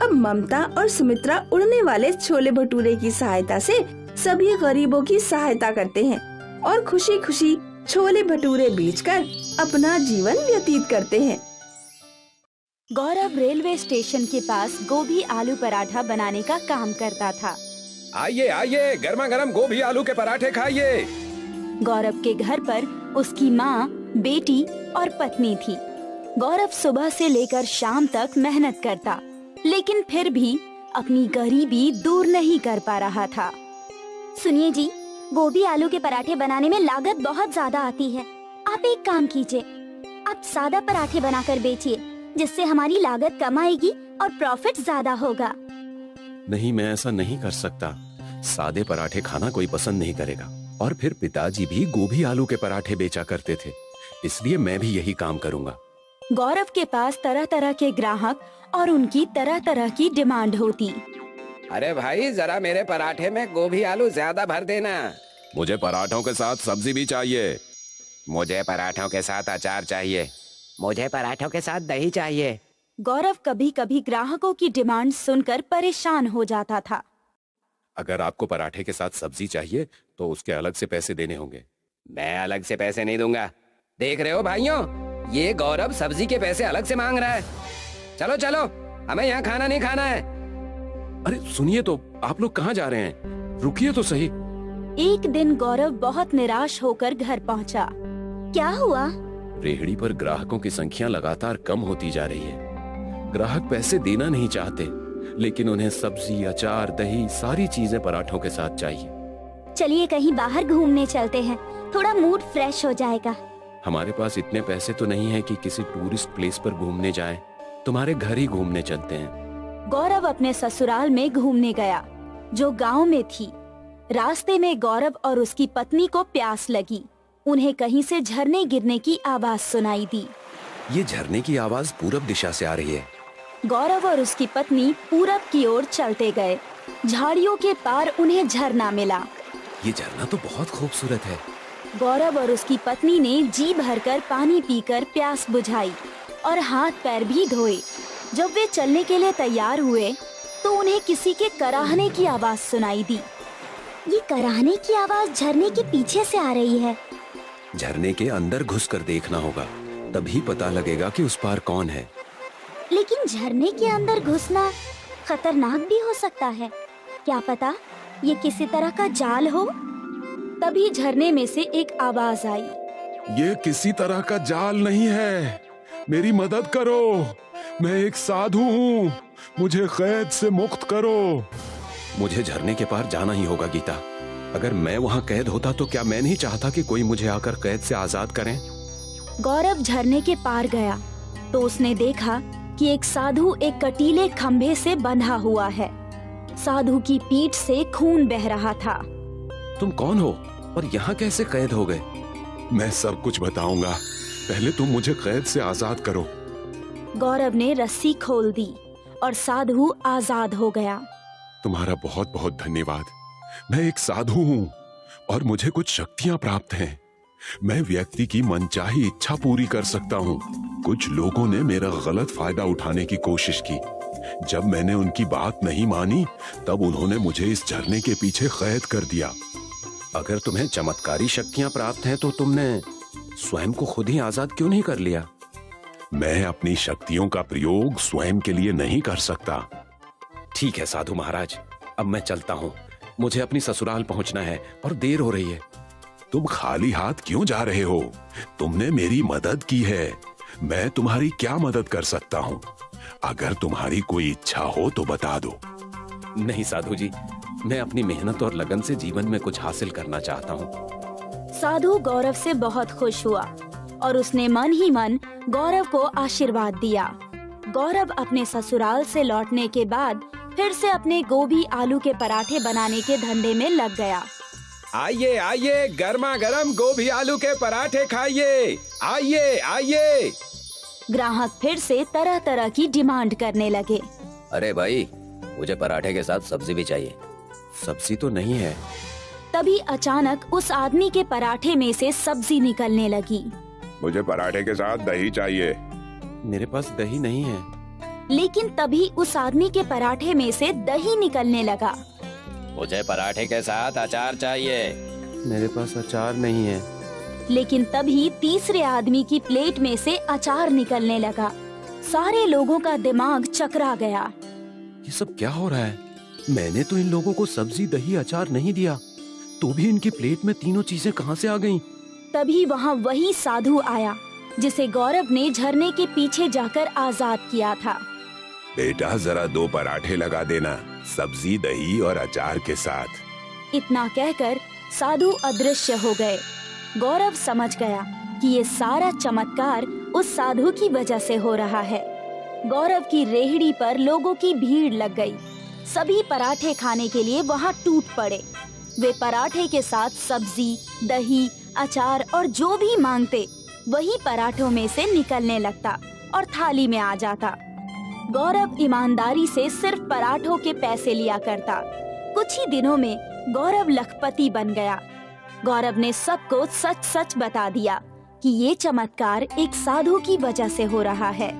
अब ममता और सुमित्रा उड़ने वाले छोले भटूरे की सहायता से सभी गरीबों की सहायता करते हैं और खुशी खुशी छोले भटूरे बेचकर अपना जीवन व्यतीत करते हैं। गौरव रेलवे स्टेशन के पास गोभी आलू पराठा बनाने का काम करता था। आइए गर्मा गर्म गोभी आलू के पराठे खाइए। गौरव के घर पर उसकी माँ बेटी और पत्नी थी। गौरव सुबह से लेकर शाम तक मेहनत करता, लेकिन फिर भी अपनी गरीबी दूर नहीं कर पा रहा था। सुनिए जी, गोभी आलू के पराठे बनाने में लागत बहुत ज्यादा आती है। आप एक काम कीजिए, आप सादा पराठे बनाकर बेचिए, जिससे हमारी लागत कम आएगी और प्रॉफिट ज्यादा होगा। नहीं, मैं ऐसा नहीं कर सकता। सादे पराठे खाना कोई पसंद नहीं करेगा। और फिर पिताजी भी गोभी आलू के पराठे बेचा करते थे, इसलिए मैं भी यही काम करूंगा। गौरव के पास तरह तरह के ग्राहक और उनकी तरह तरह की डिमांड होती। अरे भाई, जरा मेरे पराठे में गोभी आलू ज्यादा भर देना। मुझे पराठों के साथ सब्जी भी चाहिए। मुझे पराठों के साथ अचार चाहिए। मुझे पराठों के साथ दही चाहिए। गौरव कभी कभी ग्राहकों की डिमांड सुनकर परेशान हो जाता था। अगर आपको पराठे के साथ सब्जी चाहिए तो उसके अलग से पैसे देने होंगे। मैं अलग से पैसे नहीं दूंगा। देख रहे हो भाइयों, ये गौरव सब्जी के पैसे अलग से मांग रहा है। चलो चलो, हमें यहाँ खाना नहीं खाना है। अरे सुनिए तो, आप लोग कहाँ जा रहे हैं? रुकिए तो सही। एक दिन गौरव बहुत निराश होकर घर पहुँचा। क्या हुआ? रेहड़ी पर ग्राहकों की संख्या लगातार कम होती जा रही है। ग्राहक पैसे देना नहीं चाहते, लेकिन उन्हें सब्जी, अचार, दही, सारी चीजें पराठों के साथ चाहिए। चलिए कहीं बाहर घूमने चलते हैं, थोड़ा मूड फ्रेश हो जाएगा। हमारे पास इतने पैसे तो नहीं है कि किसी टूरिस्ट प्लेस पर घूमने जाएं। तुम्हारे घर ही घूमने चलते हैं। गौरव अपने ससुराल में घूमने गया, जो गांव में थी। रास्ते में गौरव और उसकी पत्नी को प्यास लगी। उन्हें कहीं से झरने गिरने की आवाज सुनाई दी। ये झरने की आवाज पूरब दिशा से आ रही है। गौरव और उसकी पत्नी पूरब की ओर चलते गए। झाड़ियों के पार उन्हें झरना मिला। ये झरना तो बहुत खूबसूरत है। गौरव और उसकी पत्नी ने जी भरकर पानी पीकर प्यास बुझाई और हाथ पैर भी धोए। जब वे चलने के लिए तैयार हुए तो उन्हें किसी के कराहने की आवाज सुनाई दी। ये कराहने की आवाज झरने के पीछे से आ रही है। झरने के अंदर घुसकर देखना होगा, तभी पता लगेगा कि उस पार कौन है। लेकिन झरने के अंदर घुसना खतरनाक भी हो सकता है। क्या पता ये किसी तरह का जाल हो। तभी झरने में से एक आवाज आई। ये किसी तरह का जाल नहीं है, मेरी मदद करो। मैं एक साधु हूँ, मुझे कैद से मुक्त करो। मुझे झरने के पार जाना ही होगा गीता। अगर मैं वहाँ कैद होता तो क्या मैं नहीं चाहता कि कोई मुझे आकर कैद से आजाद करें? गौरव झरने के पार गया तो उसने देखा कि एक साधु एक कटीले खंभे से बंधा हुआ है। साधु की पीठ से खून बह रहा था। तुम कौन हो और यहाँ कैसे कैद हो गए? मैं सब कुछ बताऊंगा, पहले तुम मुझे कैद से आजाद करो। गौरव ने रस्सी खोल दी और साधु आजाद हो गया। तुम्हारा बहुत बहुत धन्यवाद। मैं एक साधु हूँ और मुझे कुछ शक्तियाँ प्राप्त हैं। मैं व्यक्ति की मनचाही इच्छा पूरी कर सकता हूँ। कुछ लोगों ने मेरा गलत फायदा उठाने की कोशिश की। जब मैंने उनकी बात नहीं मानी, तब उन्होंने मुझे इस झरने के पीछे कैद कर दिया। अगर तुम्हें चमत्कारी शक्तियाँ प्राप्त हैं, तो तुमने स्वयं को खुद ही आजाद क्यों नहीं कर लिया? मैं अपनी शक्तियों का प्रयोग स्वयं के लिए नहीं कर सकता। ठीक है साधु महाराज, अब मैं चलता हूँ। मुझे अपनी ससुराल पहुँचना है और देर हो रही है। तुम खाली हाथ क्यों जा रहे हो? तुमने मेरी मदद की है, मैं तुम्हारी क्या मदद कर सकता हूँ? अगर तुम्हारी कोई इच्छा हो तो बता दो। नहीं साधु जी, मैं अपनी मेहनत और लगन से जीवन में कुछ हासिल करना चाहता हूँ। साधु गौरव से बहुत खुश हुआ और उसने मन ही मन गौरव को आशीर्वाद दिया। गौरव अपने ससुराल से लौटने के बाद फिर से अपने गोभी आलू के पराठे बनाने के धंधे में लग गया। आइए आइए, गर्मा गर्म गोभी आलू के पराठे खाइए। आइए आइए। ग्राहक फिर से तरह तरह की डिमांड करने लगे। अरे भाई, मुझे पराठे के साथ सब्जी भी चाहिए। सब्जी तो नहीं है। तभी अचानक उस आदमी के पराठे में से सब्जी निकलने लगी। मुझे पराठे के साथ दही चाहिए। मेरे पास दही नहीं है। लेकिन तभी उस आदमी के पराठे में से दही निकलने लगा। मुझे पराठे के साथ अचार चाहिए। मेरे पास अचार नहीं है। लेकिन तभी तीसरे आदमी की प्लेट में से अचार निकलने लगा। सारे लोगों का दिमाग चकरा गया। ये सब क्या हो रहा है? मैंने तो इन लोगों को सब्जी, दही, अचार नहीं दिया, तो भी इनकी प्लेट में तीनों चीजें कहां से आ गईं? तभी वहाँ वही साधु आया जिसे गौरव ने झरने के पीछे जाकर आजाद किया था। बेटा जरा 2 पराठे लगा देना, सब्जी, दही और अचार के साथ। इतना कहकर साधु अदृश्य हो गए। गौरव समझ गया कि ये सारा चमत्कार उस साधु की वजह से हो रहा है। गौरव की रेहड़ी पर लोगों की भीड़ लग गई। सभी पराठे खाने के लिए वहाँ टूट पड़े। वे पराठे के साथ सब्जी, दही, अचार और जो भी मांगते वही पराठों में से निकलने लगता और थाली में आ जाता। गौरव ईमानदारी से सिर्फ पराठों के पैसे लिया करता। कुछ ही दिनों में गौरव लखपति बन गया। गौरव ने सबको सच सच बता दिया कि ये चमत्कार एक साधु की वजह से हो रहा है,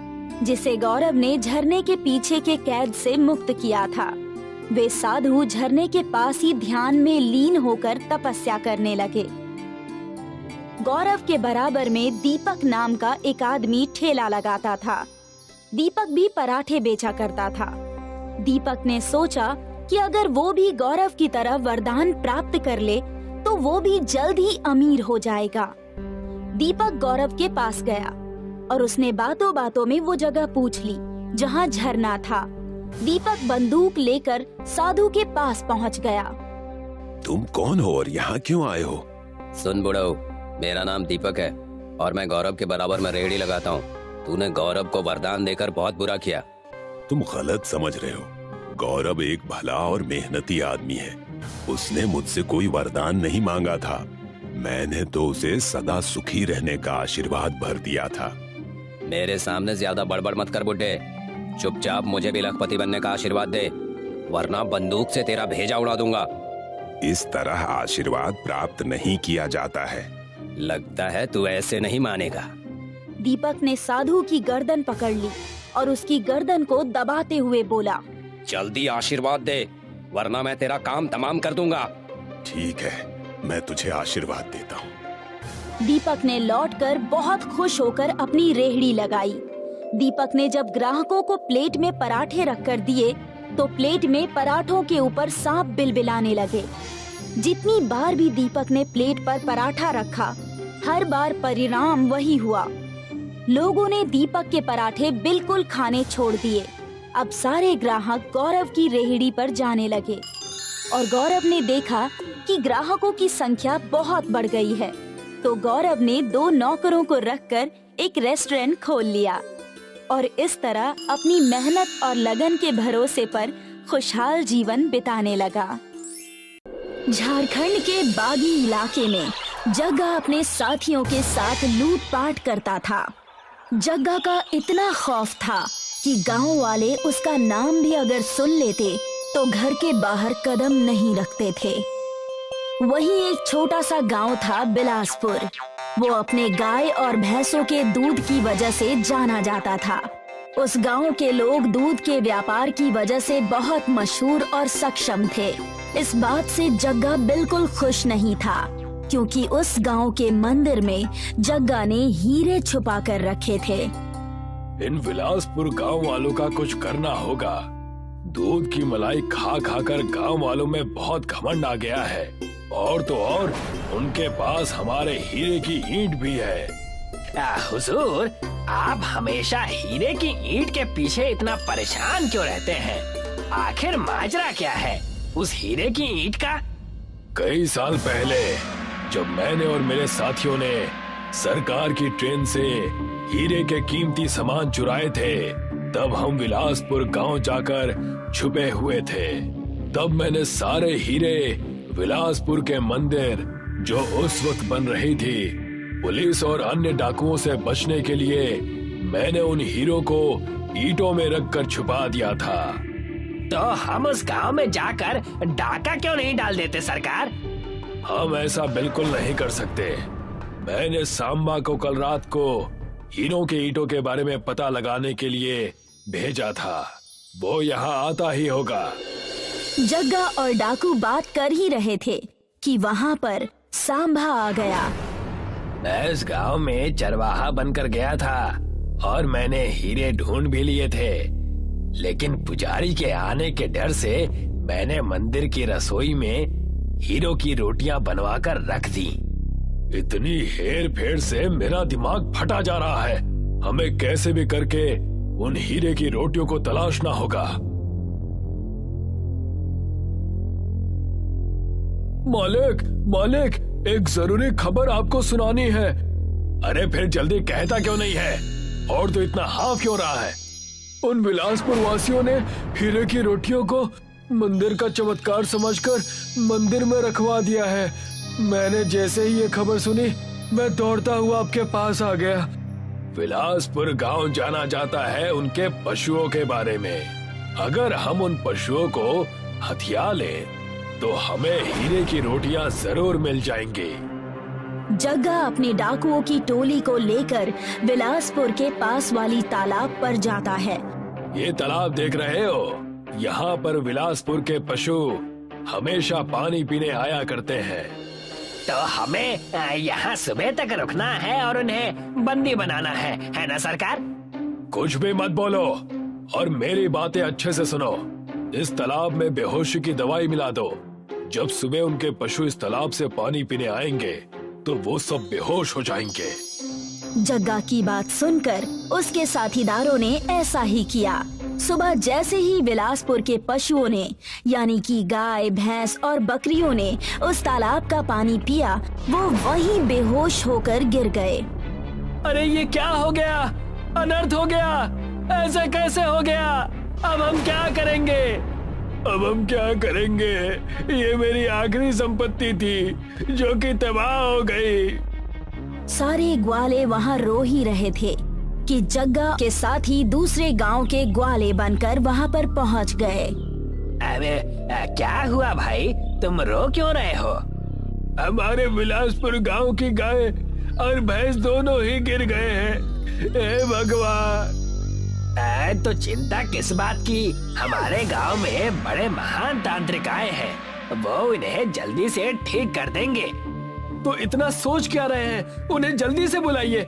जिसे गौरव ने झरने के पीछे के कैद से मुक्त किया था। वे साधु झरने के पास ही ध्यान में लीन होकर तपस्या करने लगे। गौरव के बराबर में दीपक नाम का एक आदमी ठेला लगाता था। दीपक भी पराठे बेचा करता था। दीपक ने सोचा कि अगर वो भी गौरव की तरह वरदान प्राप्त कर ले तो वो भी जल्द ही अमीर हो जाएगा। दीपक गौरव के पास गया और उसने बातों बातों में वो जगह पूछ ली जहाँ झरना था। दीपक बंदूक लेकर साधु के पास पहुँच गया। तुम कौन हो और यहाँ क्यों आए हो? सुन बुढ़ऊ, मेरा नाम दीपक है और मैं गौरव के बराबर में रेहड़ी लगाता हूँ। तूने गौरव को वरदान देकर बहुत बुरा किया। तुम गलत समझ रहे हो। गौरव एक भला और मेहनती आदमी है। उसने मुझसे कोई वरदान नहीं मांगा था। मैंने तो उसे सदा सुखी रहने का आशीर्वाद भर दिया था। मेरे सामने ज्यादा बड़बड़ मत कर बुड्ढे। चुपचाप मुझे भी लखपति बनने का आशीर्वाद दे, वरना बंदूक से तेरा भेजा उड़ा दूंगा। इस तरह आशीर्वाद प्राप्त नहीं किया जाता है। लगता है तू ऐसे नहीं मानेगा। दीपक ने साधु की गर्दन पकड़ ली और उसकी गर्दन को दबाते हुए बोला, जल्दी आशीर्वाद दे, वरना मैं तेरा काम तमाम कर दूंगा। ठीक है, मैं तुझे आशीर्वाद देता हूँ। दीपक ने लौटकर बहुत खुश होकर अपनी रेहड़ी लगाई। दीपक ने जब ग्राहकों को प्लेट में पराठे रखकर दिए तो प्लेट में पराठों के ऊपर सांप बिलबिलाने लगे। जितनी बार भी दीपक ने प्लेट पर पराठा रखा, हर बार परिणाम वही हुआ। लोगों ने दीपक के पराठे बिल्कुल खाने छोड़ दिए। अब सारे ग्राहक गौरव की रेहड़ी पर जाने लगे और गौरव ने देखा कि ग्राहकों की संख्या बहुत बढ़ गई है, तो गौरव ने 2 नौकरों को रखकर एक रेस्टोरेंट खोल लिया और इस तरह अपनी मेहनत और लगन के भरोसे पर खुशहाल जीवन बिताने लगा। झारखंड के बागी इलाके में जग्गा अपने साथियों के साथ लूटपाट करता था। जग्गा का इतना खौफ था कि गांव वाले उसका नाम भी अगर सुन लेते तो घर के बाहर कदम नहीं रखते थे। वहीं एक छोटा सा गांव था बिलासपुर। वो अपने गाय और भैंसों के दूध की वजह से जाना जाता था। उस गांव के लोग दूध के व्यापार की वजह से बहुत मशहूर और सक्षम थे। इस बात से जग्गा बिल्कुल खुश नहीं था, क्योंकि उस गांव के मंदिर में जग्गा ने हीरे छुपा कर रखे थे। इन बिलासपुर गांव वालों का कुछ करना होगा। दूध की मलाई खा खा कर गांव वालों में बहुत घमंड आ गया है, और तो और उनके पास हमारे हीरे की ईंट भी है। हुजूर, आप हमेशा हीरे की ईंट के पीछे इतना परेशान क्यों रहते हैं? आखिर माजरा क्या है उस हीरे की ईंट का? कई साल पहले जब मैंने और मेरे साथियों ने सरकार की ट्रेन से हीरे के कीमती सामान चुराए थे, तब हम बिलासपुर गांव जाकर छुपे हुए थे। तब मैंने सारे हीरे बिलासपुर के मंदिर जो उस वक्त बन रही थी, पुलिस और अन्य डाकुओं से बचने के लिए मैंने उन हीरों को ईंटों में रखकर छुपा दिया था। तो हम उस गांव में जाकर डाका क्यों नहीं डाल देते सरकार? हम ऐसा बिल्कुल नहीं कर सकते। मैंने सांबा को कल रात को हीरों के ईंटों के बारे में पता लगाने के लिए भेजा था। वो यहाँ आता ही होगा। जग्गा और डाकू बात कर ही रहे थे कि वहाँ पर सांबा आ गया। मैं इस गांव में चरवाहा बनकर गया था और मैंने हीरे ढूंढ भी लिए थे, लेकिन पुजारी के आने के डर से मैंने मंदिर की रसोई में हीरों की रोटियां बनवाकर रख दी। इतनी हेर फेर से मेरा दिमाग फटा जा रहा है। हमें कैसे भी करके उन हीरे की रोटियों को तलाशना होगा। मालिक, मालिक, एक जरूरी खबर आपको सुनानी है। अरे फिर जल्दी कहता क्यों नहीं है? और तो इतना हाफ क्यों रहा है? उन बिलासपुर वासियों ने हीरे की रोटियों को मंदिर का चमत्कार समझकर मंदिर में रखवा दिया है। मैंने जैसे ही ये खबर सुनी, मैं दौड़ता हुआ आपके पास आ गया। बिलासपुर गांव जाना जाता है उनके पशुओं के बारे में। अगर हम उन पशुओं को हथिया लें, तो हमें हीरे की रोटियां जरूर मिल जाएंगी। जग्गा अपने डाकुओं की टोली को लेकर बिलासपुर के पास वाली तालाब पर जाता है। ये तालाब देख रहे हो? यहाँ पर बिलासपुर के पशु हमेशा पानी पीने आया करते हैं। तो हमें यहाँ सुबह तक रुकना है और उन्हें बंदी बनाना है ना सरकार? कुछ भी मत बोलो और मेरी बातें अच्छे से सुनो। इस तालाब में बेहोशी की दवाई मिला दो। जब सुबह उनके पशु इस तालाब से पानी पीने आएंगे, तो वो सब बेहोश हो जाएंगे। जग्गा की बात सुनकर उसके साथीदारों ने ऐसा ही किया। सुबह जैसे ही बिलासपुर के पशुओं ने यानी कि गाय, भैंस और बकरियों ने उस तालाब का पानी पिया, वो वहीं बेहोश होकर गिर गए। अरे ये क्या हो गया? अनर्थ हो गया। ऐसा कैसे हो गया? अब हम क्या करेंगे? अब हम क्या करेंगे? ये मेरी आखिरी संपत्ति थी जो कि तबाह हो गई। सारे ग्वाले वहाँ रो ही रहे थे कि जग्गा के साथ ही दूसरे गांव के ग्वाले बनकर वहाँ पर पहुँच गए। अरे क्या हुआ भाई? तुम रो क्यों रहे हो? हमारे बिलासपुर गांव की गाय और भैंस दोनों ही गिर गए हैं। हे भगवान! तो चिंता किस बात की? हमारे गांव में बड़े महान तांत्रिक आए हैं, वो इन्हें जल्दी से ठीक कर देंगे। तो इतना सोच क्या रहे हैं? उन्हें जल्दी से बुलाइए।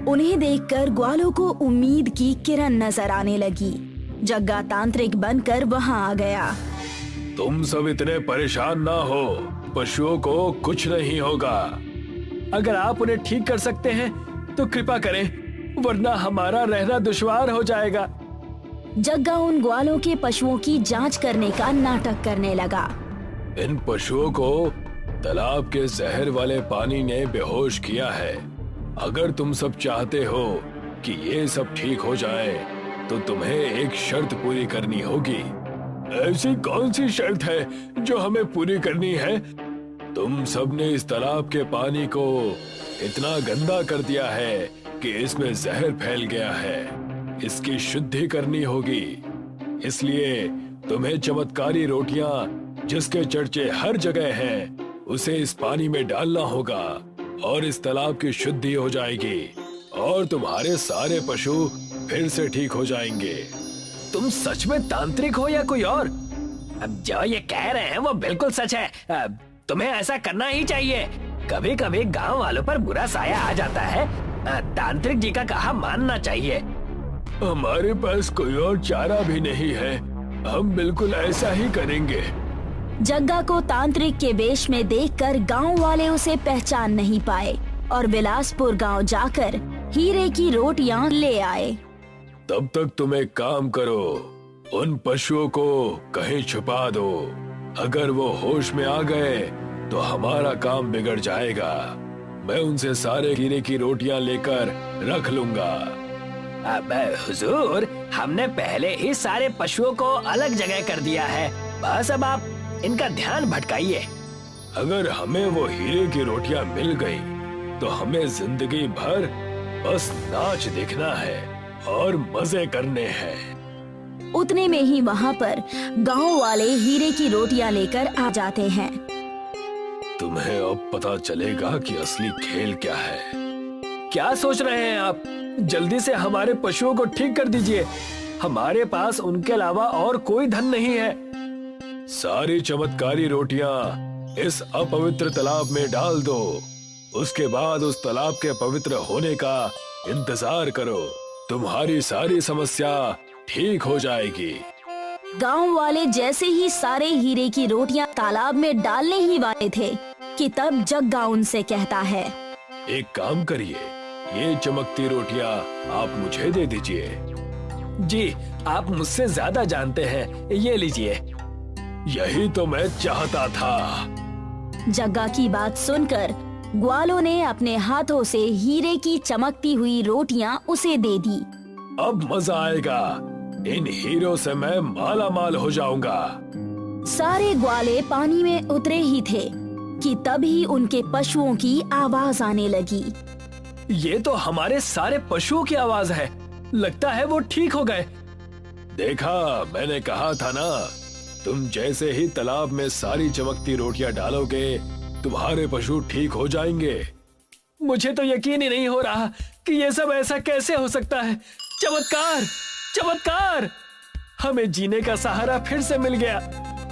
उन्हें देखकर ग्वालों को उम्मीद की किरण नजर आने लगी। जग्गा तांत्रिक बनकर वहाँ आ गया। तुम सब इतने परेशान ना हो, पशुओं को कुछ नहीं होगा। अगर आप उन्हें ठीक कर सकते हैं तो कृपा करें, वरना हमारा रहना दुश्वार हो जाएगा। जग्गा उन ग्वालों के पशुओं की जांच करने का नाटक करने लगा। इन पशुओं को तालाब के जहर वाले पानी ने बेहोश किया है। अगर तुम सब चाहते हो कि ये सब ठीक हो जाए, तो तुम्हें एक शर्त पूरी करनी होगी। ऐसी कौन सी शर्त है जो हमें पूरी करनी है? तुम सबने इस तालाब के पानी को इतना गंदा कर दिया है कि इसमें जहर फैल गया है। इसकी शुद्धि करनी होगी। इसलिए तुम्हें चमत्कारी रोटियां जिसके चर्चे हर जगह हैं, उसे इस पानी में डालना होगा और इस तालाब की शुद्धि हो जाएगी और तुम्हारे सारे पशु फिर से ठीक हो जाएंगे। तुम सच में तांत्रिक हो या कोई और? अब जो ये कह रहे हैं वो बिल्कुल सच है। तुम्हें ऐसा करना ही चाहिए। कभी कभी गांव वालों पर बुरा साया आ जाता है। तांत्रिक जी का कहा मानना चाहिए। हमारे पास कोई और चारा भी नहीं है। हम बिल्कुल ऐसा ही करेंगे। जग्गा को तांत्रिक के वेश में देखकर गांव वाले उसे पहचान नहीं पाए और बिलासपुर गांव जाकर हीरे की रोटियां ले आए। तब तक तुम एक काम करो, उन पशुओं को कहीं छुपा दो। अगर वो होश में आ गए तो हमारा काम बिगड़ जाएगा। मैं उनसे सारे हीरे की रोटियां लेकर रख लूंगा। अब हुजूर, हमने पहले ही सारे पशुओं को अलग जगह कर दिया है। बस अब आप इनका ध्यान भटकाइए। अगर हमें वो हीरे की रोटियां मिल गई, तो हमें जिंदगी भर बस नाच देखना है और मजे करने हैं। उतने में ही वहाँ पर गांव वाले हीरे की रोटियां लेकर आ जाते हैं। तुम्हें अब पता चलेगा कि असली खेल क्या है। क्या सोच रहे हैं आप? जल्दी से हमारे पशुओं को ठीक कर दीजिए। हमारे पास उनके अलावा और कोई धन नहीं है। सारी चमत्कारी रोटियां इस अपवित्र तालाब में डाल दो। उसके बाद उस तालाब के पवित्र होने का इंतजार करो। तुम्हारी सारी समस्या ठीक हो जाएगी। गांव वाले जैसे ही सारे हीरे की रोटियां तालाब में डालने ही वाले थे कि तब जग्गा उनसे कहता है, एक काम करिए, ये चमकती रोटियां आप मुझे दे दीजिए। जी, आप मुझसे ज्यादा जानते हैं, ये लीजिए। यही तो मैं चाहता था। जग्गा की बात सुनकर ग्वालों ने अपने हाथों से हीरे की चमकती हुई रोटियां उसे दे दी। अब मजा आएगा, इन हीरो से मैं माला माल हो जाऊंगा। सारे ग्वाले पानी में उतरे ही थे कि तभी उनके पशुओं की आवाज आने लगी। ये तो हमारे सारे पशुओं की आवाज है, लगता है वो ठीक हो गए। देखा, मैंने कहा था ना, तुम जैसे ही तालाब में सारी चमकती रोटियां डालोगे, तुम्हारे पशु ठीक हो जाएंगे। मुझे तो यकीन ही नहीं हो रहा कि ये सब ऐसा कैसे हो सकता है। चमत्कार, चमत्कार! हमें जीने का सहारा फिर से मिल गया।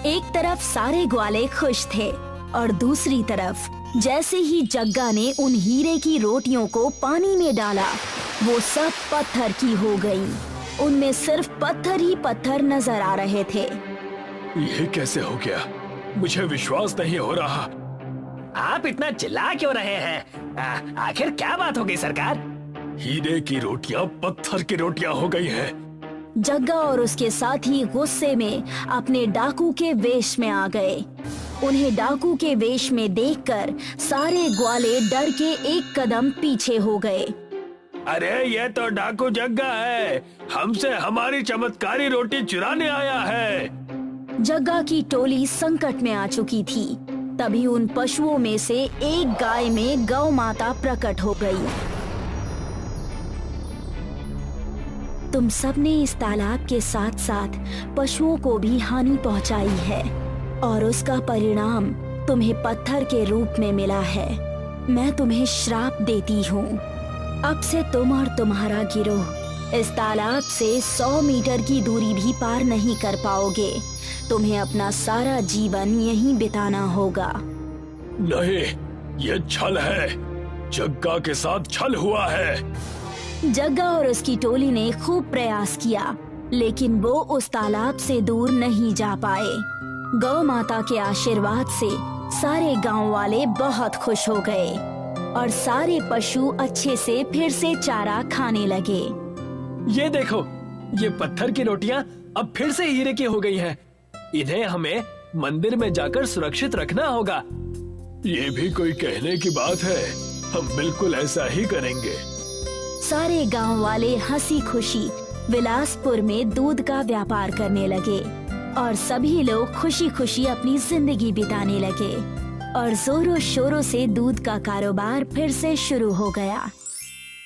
एक तरफ सारे ग्वाले खुश थे और दूसरी तरफ जैसे ही जग्गा ने उन हीरे की रोटियों को पानी में डाला, वो सब पत्थर की हो गईं। उनमें सिर्फ पत्थर ही पत्थर नजर आ रहे थे। ये कैसे हो गया? मुझे विश्वास नहीं हो रहा। आप इतना चिल्ला क्यों रहे हैं? आखिर क्या बात हो गई सरकार? हीरे की रोटियां पत्थर की रोटियां हो गई हैं। जग्गा और उसके साथी गुस्से में अपने डाकू के वेश में आ गए। उन्हें डाकू के वेश में देखकर सारे ग्वाले डर के एक कदम पीछे हो गए। अरे ये तो डाकू जग्गा है, हमसे हमारी चमत्कारी रोटी चुराने आया है। जग्गा की टोली संकट में आ चुकी थी। तभी उन पशुओं में से एक गाय में गौ माता प्रकट हो गई। तुम सबने इस तालाब के साथ साथ पशुओं को भी हानि पहुंचाई है और उसका परिणाम तुम्हें पत्थर के रूप में मिला है। मैं तुम्हें श्राप देती हूँ। अब से तुम और तुम्हारा गिरोह इस तालाब से 100 मीटर की दूरी भी पार नहीं कर पाओगे। तुम्हें अपना सारा जीवन यहीं बिताना होगा। नहीं, ये छल है। जग्गा के साथ छल हुआ है। जग्गा और उसकी टोली ने खूब प्रयास किया, लेकिन वो उस तालाब से दूर नहीं जा पाए। गौ माता के आशीर्वाद से सारे गांव वाले बहुत खुश हो गए और सारे पशु अच्छे से फिर से चारा खाने लगे। ये देखो, ये पत्थर की रोटियां अब फिर से हीरे की हो गई हैं। इन्हें हमें मंदिर में जाकर सुरक्षित रखना होगा। ये भी कोई कहने की बात है, हम बिल्कुल ऐसा ही करेंगे। सारे गांव वाले हंसी खुशी विलासपुर में दूध का व्यापार करने लगे और सभी लोग खुशी खुशी अपनी जिंदगी बिताने लगे और जोरों शोरों से दूध का कारोबार फिर से शुरू हो गया।